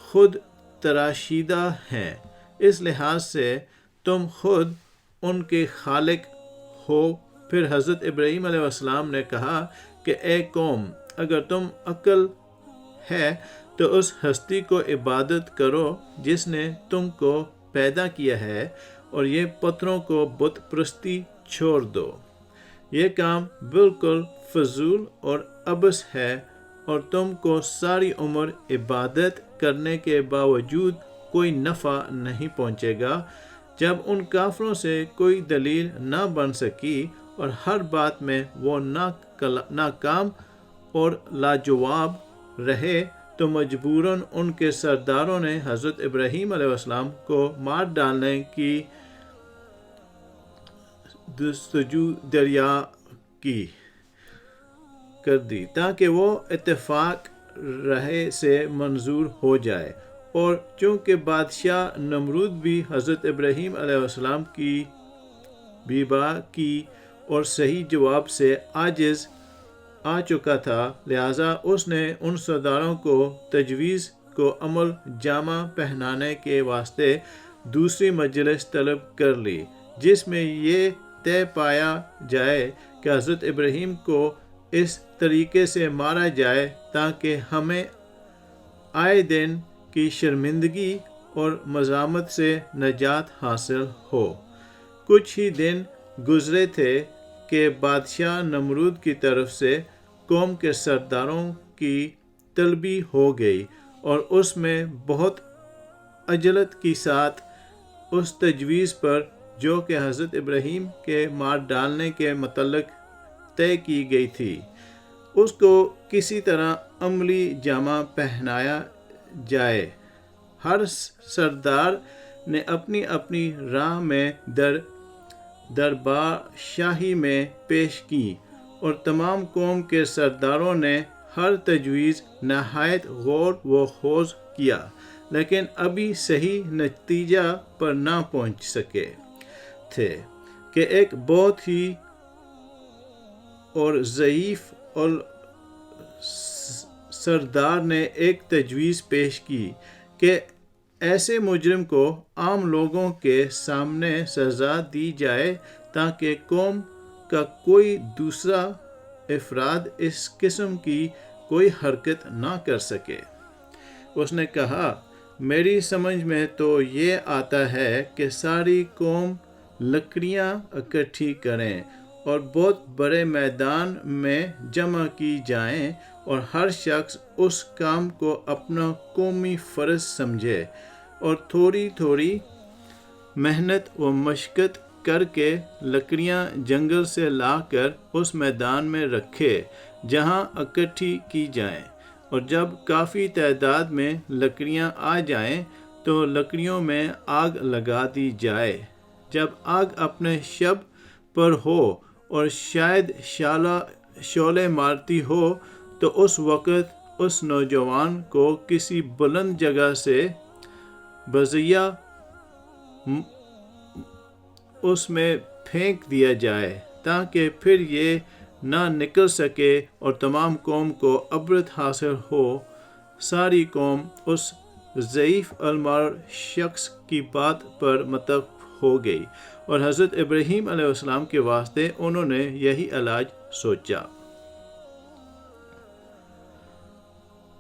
خود تراشیدہ ہیں، اس لحاظ سے تم خود ان کے خالق ہو۔ پھر حضرت ابراہیم علیہ السلام نے کہا کہ اے قوم، اگر تم عقل ہے تو اس ہستی کو عبادت کرو جس نے تم کو پیدا کیا ہے، اور یہ پتھروں کو بت پرستی چھوڑ دو۔ یہ کام بالکل فضول اور عبث ہے، اور تم کو ساری عمر عبادت کرنے کے باوجود کوئی نفع نہیں پہنچے گا۔ جب ان کافروں سے کوئی دلیل نہ بن سکی اور ہر بات میں وہ ناکام اور لاجواب رہے، تو مجبوراً ان کے سرداروں نے حضرت ابراہیم علیہ السلام کو مار ڈالنے کی جستجو دریا کی کر دی تاکہ وہ اتفاق رائے سے منظور ہو جائے، اور چونکہ بادشاہ نمرود بھی حضرت ابراہیم علیہ السلام کی بیبا کی اور صحیح جواب سے عاجز آ چکا تھا، لہٰذا اس نے ان سرداروں کو تجویز کو عمل جامہ پہنانے کے واسطے دوسری مجلس طلب کر لی، جس میں یہ طے پایا جائے کہ حضرت ابراہیم کو اس طریقے سے مارا جائے تاکہ ہمیں آئے دن کی شرمندگی اور مذمت سے نجات حاصل ہو۔ کچھ ہی دن گزرے تھے کہ بادشاہ نمرود کی طرف سے قوم کے سرداروں کی طلبی ہو گئی، اور اس میں بہت عجلت کے ساتھ اس تجویز پر جو کہ حضرت ابراہیم کے مار ڈالنے کے متعلق طے کی گئی تھی، اس کو کسی طرح عملی جامہ پہنایا جائے۔ ہر سردار نے اپنی اپنی راہ میں دربار شاہی میں پیش کی، اور تمام قوم کے سرداروں نے ہر تجویز نہایت غور و خوض کیا، لیکن ابھی صحیح نتیجہ پر نہ پہنچ سکے تھے کہ ایک بہت ہی اور ضعیف اور سردار نے ایک تجویز پیش کی کہ ایسے مجرم کو عام لوگوں کے سامنے سزا دی جائے تاکہ قوم کا کوئی دوسرا افراد اس قسم کی کوئی حرکت نہ کر سکے۔ اس نے کہا، میری سمجھ میں تو یہ آتا ہے کہ ساری قوم لکڑیاں اکٹھی کریں اور بہت بڑے میدان میں جمع کی جائیں اور ہر شخص اس کام کو اپنا قومی فرض سمجھے اور تھوڑی تھوڑی محنت و مشقت کر کے لکڑیاں جنگل سے لا کر اس میدان میں رکھے جہاں اکٹھی کی جائیں، اور جب کافی تعداد میں لکڑیاں آ جائیں تو لکڑیوں میں آگ لگا دی جائے۔ جب آگ اپنے شب پر ہو اور شاید شعلے مارتی ہو تو اس وقت اس نوجوان کو کسی بلند جگہ سے بزیا اس میں پھینک دیا جائے تاکہ پھر یہ نہ نکل سکے اور تمام قوم کو عبرت حاصل ہو۔ ساری قوم اس ضعیف المار شخص کی بات پر متفق ہو گئی اور حضرت ابراہیم علیہ السلام کے واسطے انہوں نے یہی علاج سوچا۔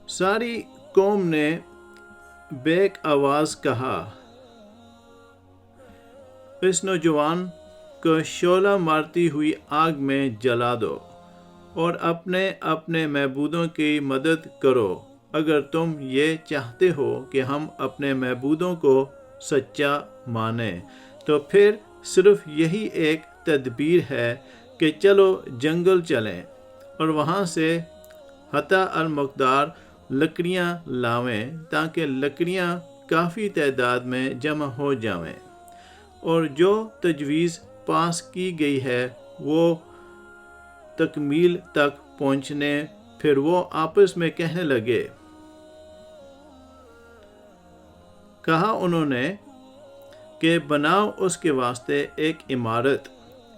ساری قوم نے بیک آواز کہا، اس نوجوان کو شعلہ مارتی ہوئی آگ میں جلا دو اور اپنے اپنے معبودوں کی مدد کرو۔ اگر تم یہ چاہتے ہو کہ ہم اپنے معبودوں کو سچا مانیں تو پھر صرف یہی ایک تدبیر ہے کہ چلو جنگل چلیں اور وہاں سے حتی المقدار لکڑیاں لاویں تاکہ لکڑیاں کافی تعداد میں جمع ہو جائیں، اور جو تجویز پاس کی گئی ہے وہ تکمیل تک پہنچنے۔ پھر وہ آپس میں کہنے لگے، کہا انہوں نے کہ بناؤ اس کے واسطے ایک عمارت،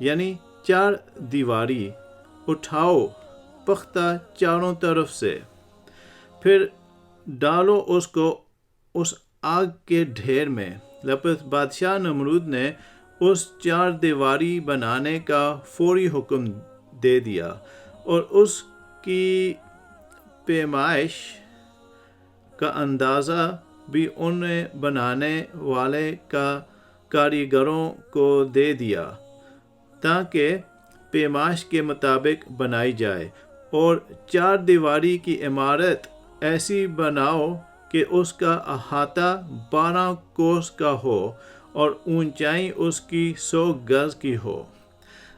یعنی 4 دیواری، اٹھاؤ پختہ چاروں طرف سے، پھر ڈالو اس کو اس آگ کے ڈھیر میں۔ لپس بادشاہ نمرود نے اس 4 دیواری بنانے کا فوری حکم دے دیا اور اس کی پیمائش کا اندازہ بھی انہیں بنانے والے کاریگروں کو دے دیا تاکہ پیمائش کے مطابق بنائی جائے، اور 4 دیواری کی عمارت ایسی بناؤ کہ اس کا احاطہ 12 کوس کا ہو اور اونچائی اس کی 100 گز کی ہو۔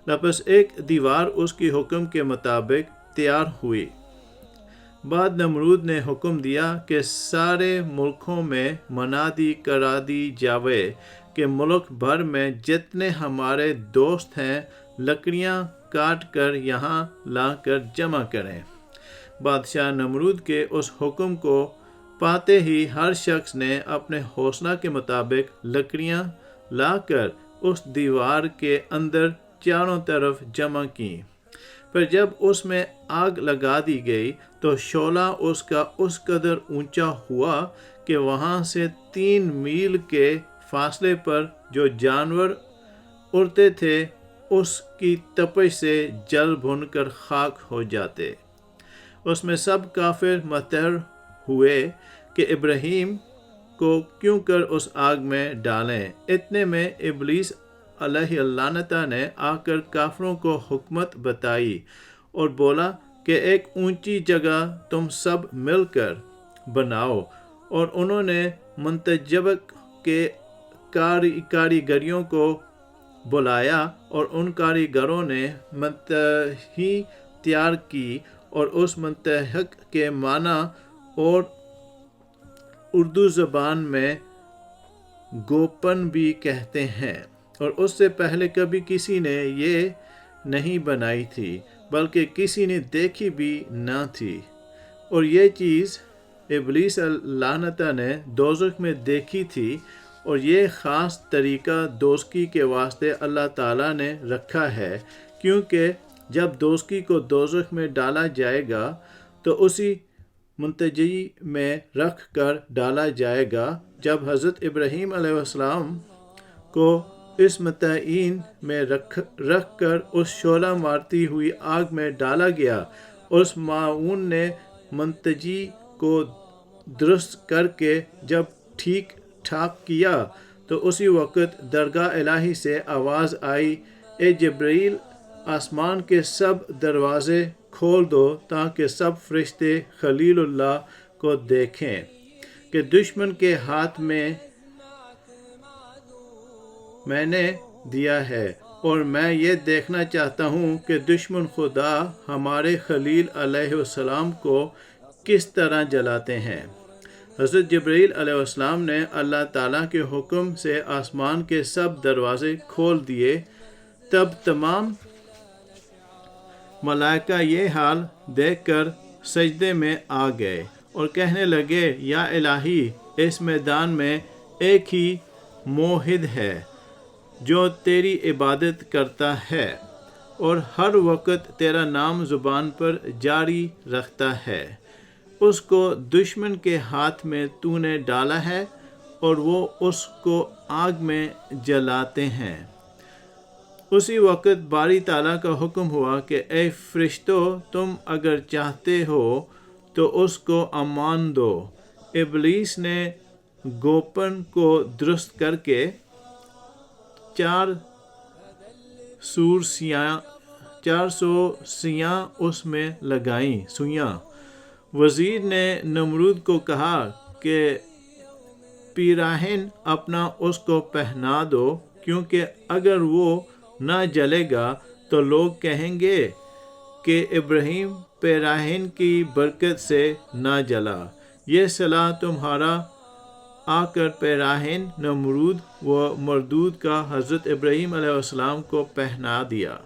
پس ایک دیوار اس کی حکم کے مطابق تیار ہوئی۔ بعد نمرود نے حکم دیا کہ سارے ملکوں میں منادی کرا دی جاوے کہ ملک بھر میں جتنے ہمارے دوست ہیں لکڑیاں کاٹ کر یہاں لا کر جمع کریں۔ بادشاہ نمرود کے اس حکم کو پاتے ہی ہر شخص نے اپنے حوصلہ کے مطابق لکڑیاں لا کر اس دیوار کے اندر چاروں طرف جمع کی۔ پھر جب اس میں آگ لگا دی گئی تو شعلہ اس کا اس قدر اونچا ہوا کہ وہاں سے 3 میل کے فاصلے پر جو جانور اڑتے تھے اس کی تپش سے جل بھن کر خاک ہو جاتے۔ اس میں سب کافر متحر ہوئے کہ ابراہیم کو کیوں کر اس آگ میں ڈالیں۔ اتنے میں ابلیس علیہ اللعنتہ نے آ کر کافروں کو حکمت بتائی اور بولا کہ ایک اونچی جگہ تم سب مل کر بناؤ، اور انہوں نے منتجبک کے کاریگریوں کو بلایا اور ان کاریگروں نے منتہی تیار کی، اور اس منتہک کے معنی اور اردو زبان میں گوپن بھی کہتے ہیں، اور اس سے پہلے کبھی کسی نے یہ نہیں بنائی تھی بلکہ کسی نے دیکھی بھی نہ تھی، اور یہ چیز ابلیس لعنتہ نے دوزخ میں دیکھی تھی، اور یہ خاص طریقہ دوزخی کے واسطے اللہ تعالیٰ نے رکھا ہے، کیونکہ جب دوزخی کو دوزخ میں ڈالا جائے گا تو اسی منتجی میں رکھ کر ڈالا جائے گا۔ جب حضرت ابراہیم علیہ السلام کو اس متعین میں رکھ کر اس شعلہ مارتی ہوئی آگ میں ڈالا گیا۔ اس معاون نے منتجی کو درست کر کے جب ٹھیک ٹھاک کیا تو اسی وقت درگاہ الہی سے آواز آئی، اے جبرائیل، آسمان کے سب دروازے کھول دو تاکہ سب فرشتے خلیل اللہ کو دیکھیں کہ دشمن کے ہاتھ میں نے دیا ہے، اور میں یہ دیکھنا چاہتا ہوں کہ دشمن خدا ہمارے خلیل علیہ السلام کو کس طرح جلاتے ہیں۔ حضرت جبرائیل علیہ السلام نے اللہ تعالیٰ کے حکم سے آسمان کے سب دروازے کھول دیے۔ تب تمام ملائکہ یہ حال دیکھ کر سجدے میں آ گئے اور کہنے لگے، یا الہی، اس میدان میں ایک ہی موحد ہے جو تیری عبادت کرتا ہے اور ہر وقت تیرا نام زبان پر جاری رکھتا ہے۔ اس کو دشمن کے ہاتھ میں تو نے ڈالا ہے اور وہ اس کو آگ میں جلاتے ہیں۔ اسی وقت باری تعالیٰ کا حکم ہوا کہ اے فرشتوں، تم اگر چاہتے ہو تو اس کو امان دو۔ ابلیس نے گوپن کو درست کر کے 400 سیاں اس میں لگائیں۔ وزیر نے نمرود کو کہا کہ پیراہن اپنا اس کو پہنا دو، کیونکہ اگر وہ نہ جلے گا تو لوگ کہیں گے کہ ابراہیم پیراہن کی برکت سے نہ جلا۔ یہ صلاح تمہارا آ کر پیراہن نمرود و مردود کا حضرت ابراہیم علیہ السلام کو پہنا دیا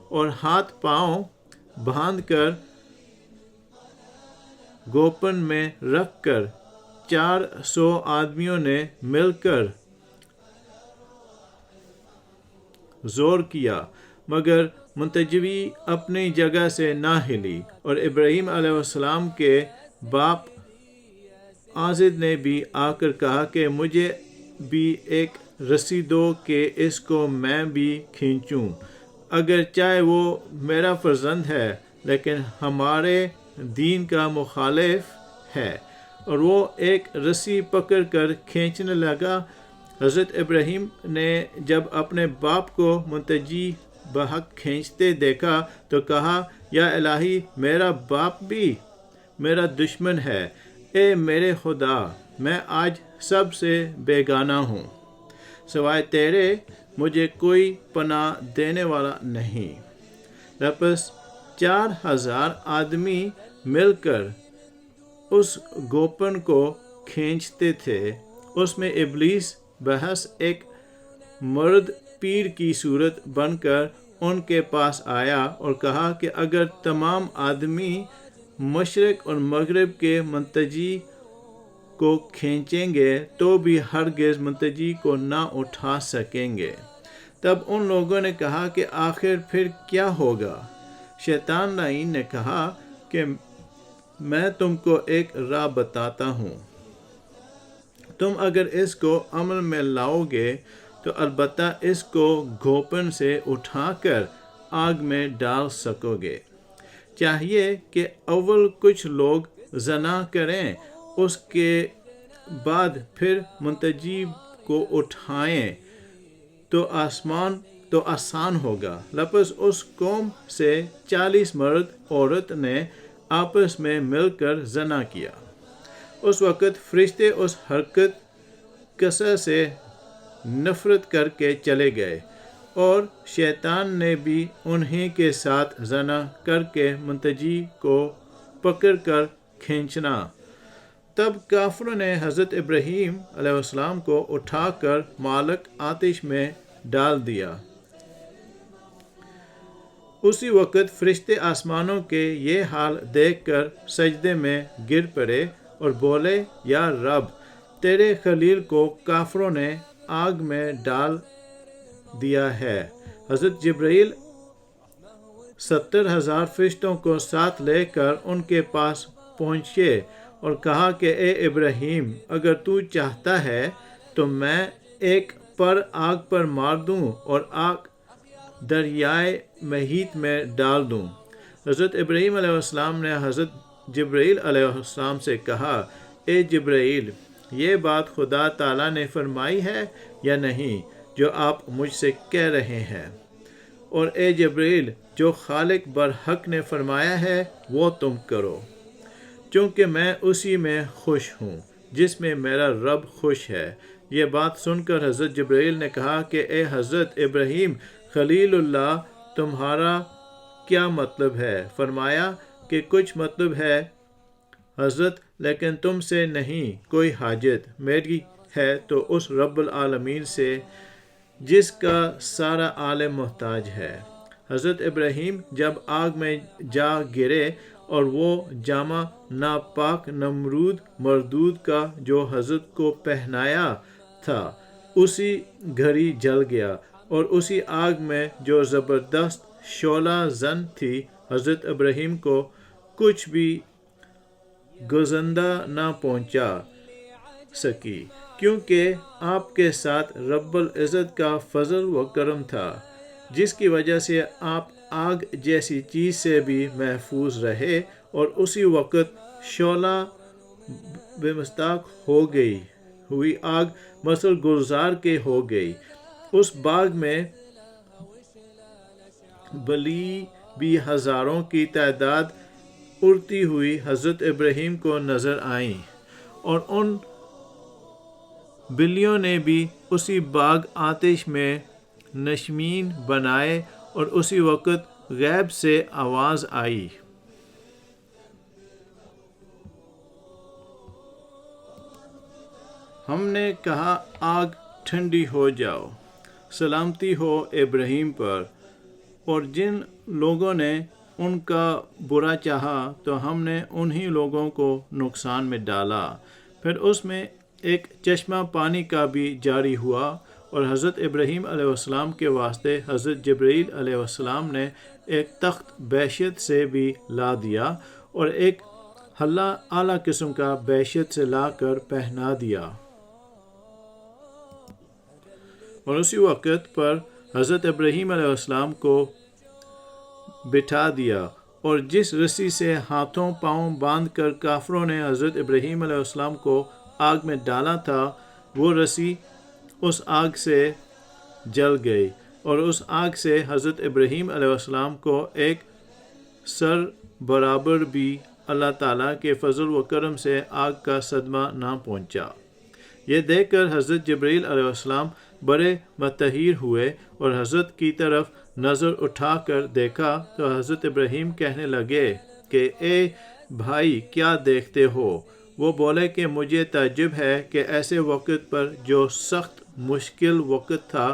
اور ہاتھ پاؤں باندھ کر گوپن میں رکھ کر 400 آدمیوں نے مل کر زور کیا، مگر منتجبی اپنی جگہ سے نہ ہلی، اور ابراہیم علیہ السلام کے باپ آزد نے بھی آ کر کہا کہ مجھے بھی ایک رسی دو کہ اس کو میں بھی کھینچوں، اگر چاہے وہ میرا فرزند ہے لیکن ہمارے دین کا مخالف ہے۔ اور وہ ایک رسی پکڑ کر کھینچنے لگا۔ حضرت ابراہیم نے جب اپنے باپ کو منتجی بحق کھینچتے دیکھا تو کہا، یا الہی، میرا باپ بھی میرا دشمن ہے۔ اے میرے خدا، میں آج سب سے بیگانہ ہوں، سوائے تیرے مجھے کوئی پناہ دینے والا نہیں۔ پس 4000 آدمی مل کر اس گوپن کو کھینچتے تھے۔ اس میں ابلیس بحث ایک مرد پیر کی صورت بن کر ان کے پاس آیا اور کہا کہ اگر تمام آدمی مشرق اور مغرب کے منتجی کو کھینچیں گے تو بھی ہرگز منتجی کو نہ اٹھا سکیں گے۔ تب ان لوگوں نے کہا کہ آخر پھر کیا ہوگا؟ شیطان لعین نے کہا کہ میں تم کو ایک راہ بتاتا ہوں، تم اگر اس کو عمل میں لاؤ گے تو البتہ اس کو گھوپن سے اٹھا کر آگ میں ڈال سکو گے۔ چاہیے کہ اول کچھ لوگ زنا کریں، اس کے بعد پھر منتجی کو اٹھائیں تو آسان ہوگا۔ پس اس قوم سے 40 مرد عورت نے آپس میں مل کر زنا کیا۔ اس وقت فرشتے اس حرکت کسا سے نفرت کر کے چلے گئے، اور شیطان نے بھی انہی کے ساتھ زنا کر کے منتجی کو پکڑ کر کھینچنا۔ تب کافروں نے حضرت ابراہیم علیہ السلام کو اٹھا کر مالک آتش میں ڈال دیا۔ اسی وقت فرشتے آسمانوں کے یہ حال دیکھ کر سجدے میں گر پڑے اور بولے، یا رب، تیرے خلیل کو کافروں نے آگ میں ڈال دیا ہے۔ حضرت جبرائیل 70,000 فرشتوں کو ساتھ لے کر ان کے پاس پہنچے اور کہا کہ اے ابراہیم، اگر تو چاہتا ہے تو میں ایک پر آگ پر مار دوں اور آگ دریائے محیط میں ڈال دوں۔ حضرت ابراہیم علیہ السلام نے حضرت جبرائیل علیہ السلام سے کہا، اے جبرائیل، یہ بات خدا تعالیٰ نے فرمائی ہے یا نہیں جو آپ مجھ سے کہہ رہے ہیں؟ اور اے جبرائیل، جو خالق برحق نے فرمایا ہے وہ تم کرو، چونکہ میں اسی میں خوش ہوں جس میں میرا رب خوش ہے۔ یہ بات سن کر حضرت جبرائیل نے کہا کہ اے حضرت ابراہیم خلیل اللہ، تمہارا کیا مطلب ہے؟ فرمایا کہ کچھ مطلب ہے حضرت، لیکن تم سے نہیں کوئی حاجت، میری ہے تو اس رب العالمین سے جس کا سارا عالم محتاج ہے۔ حضرت ابراہیم جب آگ میں جا گرے اور وہ جامہ ناپاک نمرود مردود کا جو حضرت کو پہنایا تھا اسی گھڑی جل گیا، اور اسی آگ میں جو زبردست شعلہ زن تھی حضرت ابراہیم کو کچھ بھی گزندہ نہ پہنچا سکی، کیونکہ آپ کے ساتھ رب العزت کا فضل و کرم تھا، جس کی وجہ سے آپ آگ جیسی چیز سے بھی محفوظ رہے، اور اسی وقت شعلہ بے مصداق ہو گئی ہوئی آگ مثل گلزار کے ہو گئی۔ اس باغ میں بلی بھی ہزاروں کی تعداد اڑتی ہوئی حضرت ابراہیم کو نظر آئیں، اور ان بلیوں نے بھی اسی باغ آتش میں نشمین بنائے، اور اسی وقت غیب سے آواز آئی، ہم نے کہا آگ ٹھنڈی ہو جاؤ، سلامتی ہو ابراہیم پر، اور جن لوگوں نے ان کا برا چاہا تو ہم نے انہی لوگوں کو نقصان میں ڈالا۔ پھر اس میں ایک چشمہ پانی کا بھی جاری ہوا، اور حضرت ابراہیم علیہ السلام کے واسطے حضرت جبرائیل علیہ السلام نے ایک تخت بیشت سے بھی لا دیا، اور ایک حلہ اعلیٰ قسم کا بیشت سے لا کر پہنا دیا، اور اسی وقت پر حضرت ابراہیم علیہ السلام کو بٹھا دیا، اور جس رسی سے ہاتھوں پاؤں باندھ کر کافروں نے حضرت ابراہیم علیہ السلام کو آگ میں ڈالا تھا وہ رسی اس آگ سے جل گئی، اور اس آگ سے حضرت ابراہیم علیہ السلام کو ایک سر برابر بھی اللہ تعالیٰ کے فضل و کرم سے آگ کا صدمہ نہ پہنچا۔ یہ دیکھ کر حضرت جبرائیل علیہ السلام بڑے متحیر ہوئے، اور حضرت کی طرف نظر اٹھا کر دیکھا تو حضرت ابراہیم کہنے لگے کہ اے بھائی کیا دیکھتے ہو؟ وہ بولے کہ مجھے تعجب ہے کہ ایسے وقت پر جو سخت مشکل وقت تھا،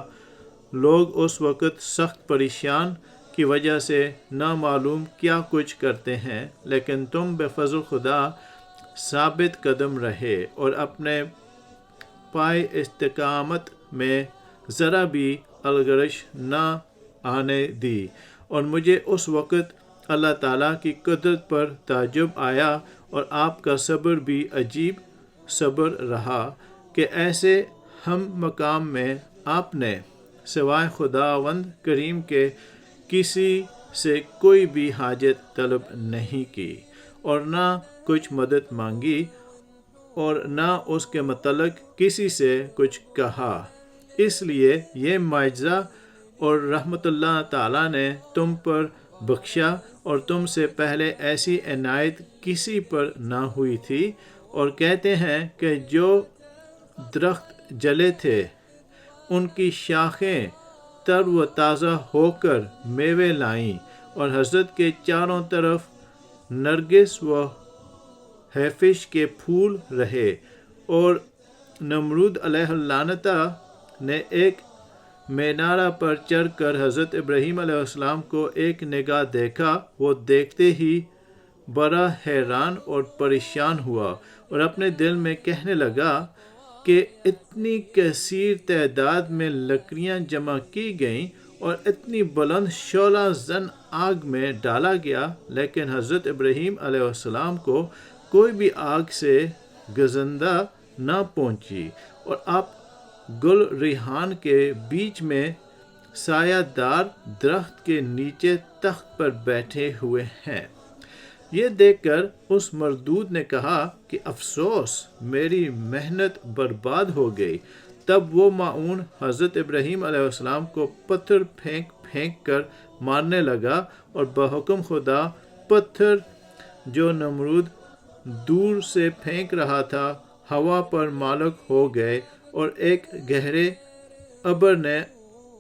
لوگ اس وقت سخت پریشان کی وجہ سے نامعلوم کیا کچھ کرتے ہیں، لیکن تم بے فضل خدا ثابت قدم رہے اور اپنے پائے استقامت میں ذرا بھی الغرش نہ آنے دی، اور مجھے اس وقت اللہ تعالیٰ کی قدرت پر تعجب آیا، اور آپ کا صبر بھی عجیب صبر رہا کہ ایسے ہم مقام میں آپ نے سوائے خداوند کریم کے کسی سے کوئی بھی حاجت طلب نہیں کی، اور نہ کچھ مدد مانگی، اور نہ اس کے متعلق کسی سے کچھ کہا۔ اس لیے یہ معجزہ اور رحمت اللہ تعالیٰ نے تم پر بخشا، اور تم سے پہلے ایسی عنایت کسی پر نہ ہوئی تھی۔ اور کہتے ہیں کہ جو درخت جلے تھے ان کی شاخیں تر و تازہ ہو کر میوے لائیں، اور حضرت کے چاروں طرف نرگس و حیفش کے پھول رہے، اور نمرود علیہ اللعنۃ نے ایک مینارہ پر چڑھ کر حضرت ابراہیم علیہ السلام کو ایک نگاہ دیکھا۔ وہ دیکھتے ہی بڑا حیران اور پریشان ہوا، اور اپنے دل میں کہنے لگا کہ اتنی کثیر تعداد میں لکڑیاں جمع کی گئیں اور اتنی بلند شعلہ زن آگ میں ڈالا گیا، لیکن حضرت ابراہیم علیہ السلام کو کوئی بھی آگ سے گزندہ نہ پہنچی، اور آپ گل ریحان کے بیچ میں سایہ دار درخت کے نیچے تخت پر بیٹھے ہوئے ہیں۔ یہ دیکھ کر اس مردود نے کہا کہ افسوس، میری محنت برباد ہو گئی۔ تب وہ ماعون حضرت ابراہیم علیہ السلام کو پتھر پھینک پھینک کر مارنے لگا، اور بحکم خدا پتھر جو نمرود دور سے پھینک رہا تھا ہوا پر مالک ہو گئے، اور ایک گہرے ابر نے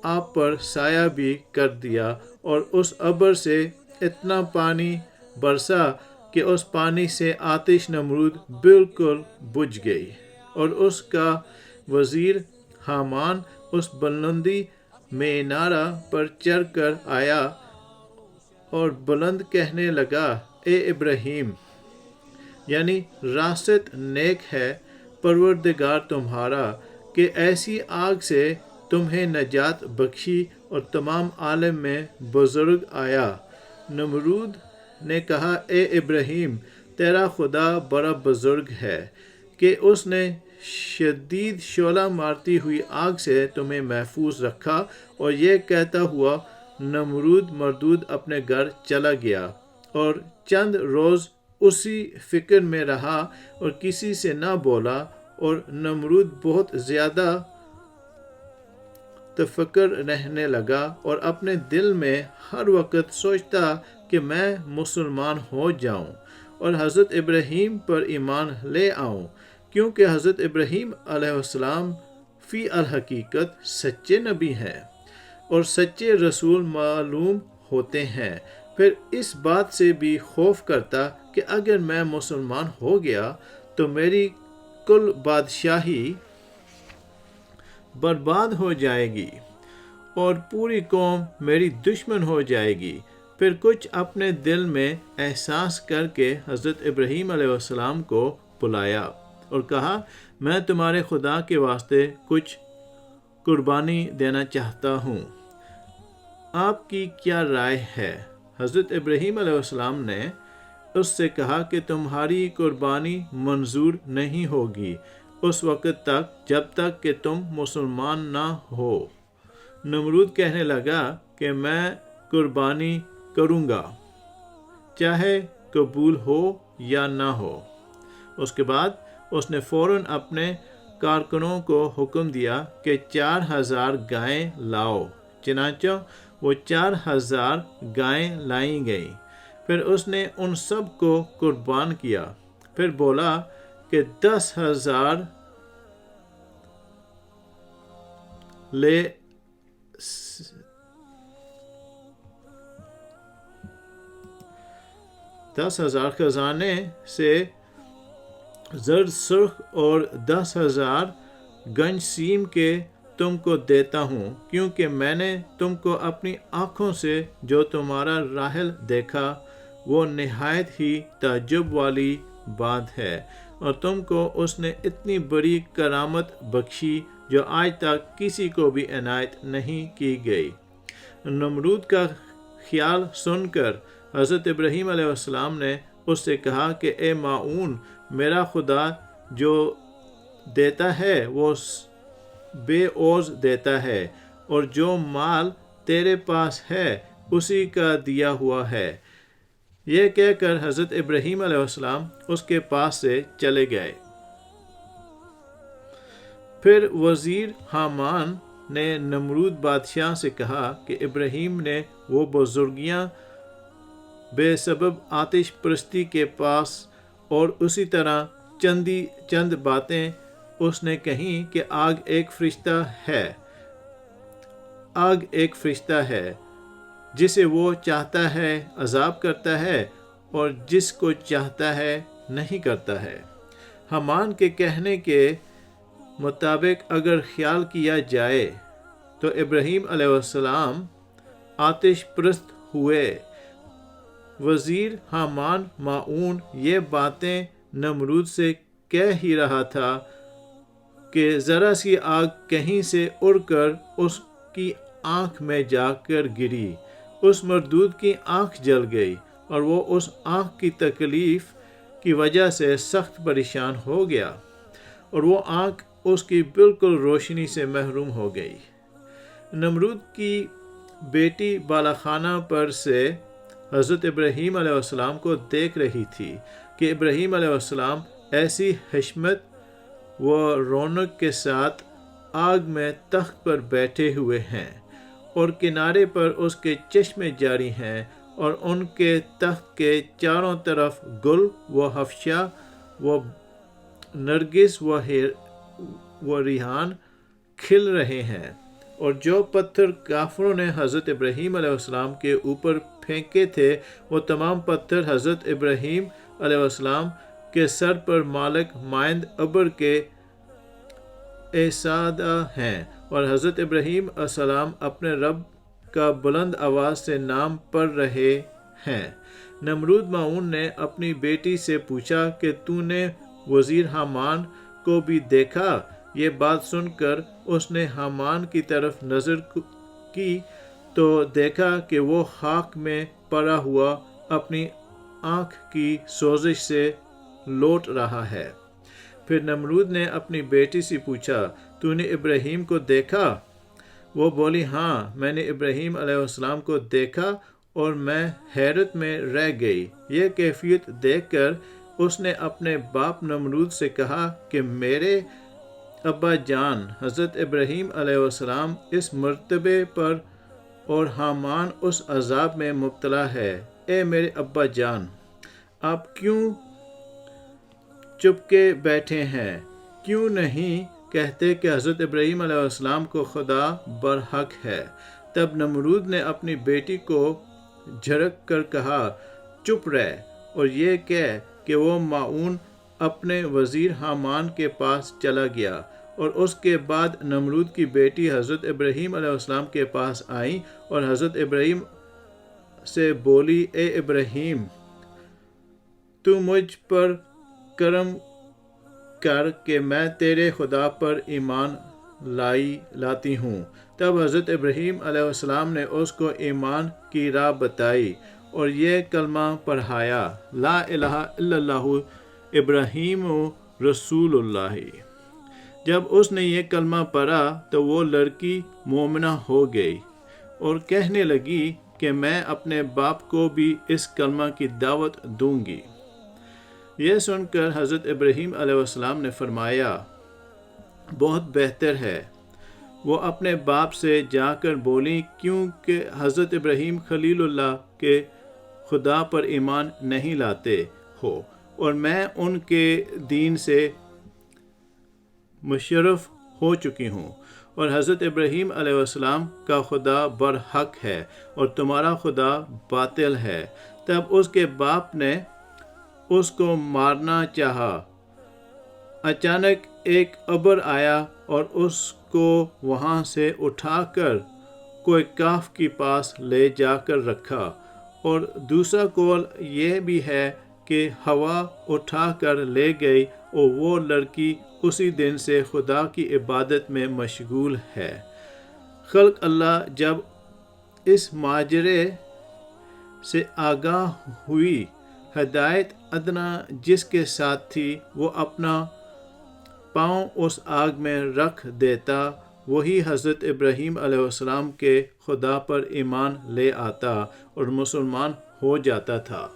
آپ پر سایہ بھی کر دیا، اور اس ابر سے اتنا پانی برسا کہ اس پانی سے آتش نمرود بالکل بجھ گئی، اور اس کا وزیر حامان اس بلندی مینارہ پر چڑھ کر آیا اور بلند کہنے لگا، اے ابراہیم، یعنی راست نیک ہے پروردگار تمہارا کہ ایسی آگ سے تمہیں نجات بخشی اور تمام عالم میں بزرگ آیا۔ نمرود نے کہا، اے ابراہیم، تیرا خدا بڑا بزرگ ہے کہ اس نے شدید شعلہ مارتی ہوئی آگ سے تمہیں محفوظ رکھا۔ اور یہ کہتا ہوا نمرود مردود اپنے گھر چلا گیا، اور چند روز اسی فکر میں رہا اور کسی سے نہ بولا، اور نمرود بہت زیادہ تفکر رہنے لگا اور اپنے دل میں ہر وقت سوچتا کہ میں مسلمان ہو جاؤں اور حضرت ابراہیم پر ایمان لے آؤں، کیونکہ حضرت ابراہیم علیہ السلام فی الحقیقت سچے نبی ہیں اور سچے رسول معلوم ہوتے ہیں۔ پھر اس بات سے بھی خوف کرتا کہ اگر میں مسلمان ہو گیا تو میری کل بادشاہی برباد ہو جائے گی اور پوری قوم میری دشمن ہو جائے گی۔ پھر کچھ اپنے دل میں احساس کر کے حضرت ابراہیم علیہ السلام کو بلایا اور کہا، میں تمہارے خدا کے واسطے کچھ قربانی دینا چاہتا ہوں، آپ کی کیا رائے ہے؟ حضرت ابراہیم علیہ السلام نے اس سے کہا کہ تمہاری قربانی منظور نہیں ہوگی اس وقت تک جب تک کہ تم مسلمان نہ ہو۔ نمرود کہنے لگا کہ میں قربانی کروں گا، چاہے قبول ہو یا نہ ہو۔ اس کے بعد اس نے فوراً اپنے کارکنوں کو حکم دیا کہ 4000 گائیں لاؤ۔ چنانچہ وہ 4000 گائیں لائی گئیں۔ پھر اس نے ان سب کو قربان کیا۔ پھر بولا کہ 10,000 لے 10,000 خزانے سے زر سرخ اور 10,000 گنج سیم کے تم کو دیتا ہوں، کیونکہ میں نے تم کو اپنی آنکھوں سے جو تمہارا راحل دیکھا وہ نہایت ہی تعجب والی بات ہے، اور تم کو اس نے اتنی بڑی کرامت بخشی جو آج تک کسی کو بھی عنایت نہیں کی گئی۔ نمرود کا خیال سن کر حضرت ابراہیم علیہ السلام نے اس سے کہا کہ اے ماعون، میرا خدا جو دیتا ہے وہ بے عوض دیتا ہے، اور جو مال تیرے پاس ہے اسی کا دیا ہوا ہے۔ یہ کہہ کر حضرت ابراہیم علیہ السلام اس کے پاس سے چلے گئے۔ پھر وزیر حامان نے نمرود بادشاہ سے کہا کہ ابراہیم نے وہ بزرگیاں بے سبب آتش پرستی کے پاس اور اسی طرح چند باتیں اس نے کہیں کہ آگ ایک فرشتہ ہے جسے وہ چاہتا ہے عذاب کرتا ہے اور جس کو چاہتا ہے نہیں کرتا ہے۔ حامان کے کہنے کے مطابق اگر خیال کیا جائے تو ابراہیم علیہ السلام آتش پرست ہوئے۔ وزیر حامان ماعون یہ باتیں نمرود سے کہہ ہی رہا تھا کہ ذرا سی آگ کہیں سے اڑ کر اس کی آنکھ میں جا کر گری۔ اس مردود کی آنکھ جل گئی اور وہ اس آنکھ کی تکلیف کی وجہ سے سخت پریشان ہو گیا، اور وہ آنکھ اس کی بالکل روشنی سے محروم ہو گئی۔ نمرود کی بیٹی بالا خانہ پر سے حضرت ابراہیم علیہ السلام کو دیکھ رہی تھی کہ ابراہیم علیہ السلام ایسی حشمت و رونق کے ساتھ آگ میں تخت پر بیٹھے ہوئے ہیں اور کنارے پر اس کے چشمے جاری ہیں اور ان کے تخت کے چاروں طرف گل و حفشہ و نرگس و ریحان کھل رہے ہیں، اور جو پتھر کافروں نے حضرت ابراہیم علیہ السلام کے اوپر پھینکے تھے وہ تمام پتھر حضرت ابراہیم علیہ السلام کے سر پر مالک مائند ابر کے احسادہ ہیں، اور حضرت ابراہیم علیہ السلام اپنے رب کا بلند آواز سے نام پڑھ رہے ہیں۔ نمرود ماؤن نے اپنی بیٹی سے پوچھا کہ تو نے وزیر حامان کو بھی دیکھا؟ یہ بات سن کر اس نے حامان کی طرف نظر کی تو دیکھا کہ وہ خاک میں پڑا ہوا اپنی آنکھ کی سوزش سے لوٹ رہا ہے۔ پھر نمرود نے اپنی بیٹی سے پوچھا، تو نے ابراہیم کو دیکھا؟ وہ بولی، ہاں، میں نے ابراہیم علیہ السلام کو دیکھا اور میں حیرت میں رہ گئی۔ یہ کیفیت دیکھ کر اس نے اپنے باپ نمرود سے کہا کہ میرے ابا جان، حضرت ابراہیم علیہ السلام اس مرتبے پر اور حامان اس عذاب میں مبتلا ہے۔ اے میرے ابا جان، آپ کیوں چپ کے بیٹھے ہیں؟ کیوں نہیں کہتے کہ حضرت ابراہیم علیہ السلام کو خدا برحق ہے؟ تب نمرود نے اپنی بیٹی کو جھڑک کر کہا، چپ رہ، اور یہ کہہ کہ وہ ماؤن اپنے وزیر حامان کے پاس چلا گیا، اور اس کے بعد نمرود کی بیٹی حضرت ابراہیم علیہ السلام کے پاس آئی اور حضرت ابراہیم سے بولی، اے ابراہیم، تو مجھ پر کرم کر کہ میں تیرے خدا پر ایمان لاتی ہوں۔ تب حضرت ابراہیم علیہ السلام نے اس کو ایمان کی راہ بتائی اور یہ کلمہ پڑھایا، لا الہ الا اللہ ابراہیم رسول اللہ۔ جب اس نے یہ کلمہ پڑھا تو وہ لڑکی مومنہ ہو گئی اور کہنے لگی کہ میں اپنے باپ کو بھی اس کلمہ کی دعوت دوں گی۔ یہ سن کر حضرت ابراہیم علیہ السلام نے فرمایا، بہت بہتر ہے۔ وہ اپنے باپ سے جا کر بولی، کیونکہ حضرت ابراہیم خلیل اللہ کے خدا پر ایمان نہیں لاتے ہو اور میں ان کے دین سے مشرف ہو چکی ہوں، اور حضرت ابراہیم علیہ السلام کا خدا برحق ہے اور تمہارا خدا باطل ہے۔ تب اس کے باپ نے اس کو مارنا چاہا۔ اچانک ایک ابر آیا اور اس کو وہاں سے اٹھا کر کوئی کاف کے پاس لے جا کر رکھا، اور دوسرا قول یہ بھی ہے کہ ہوا اٹھا کر لے گئی اور وہ لڑکی اسی دن سے خدا کی عبادت میں مشغول ہے۔ خلق اللہ جب اس ماجرے سے آگاہ ہوئی، ہدایت ادنا جس کے ساتھ تھی وہ اپنا پاؤں اس آگ میں رکھ دیتا، وہی حضرت ابراہیم علیہ السلام کے خدا پر ایمان لے آتا اور مسلمان ہو جاتا تھا۔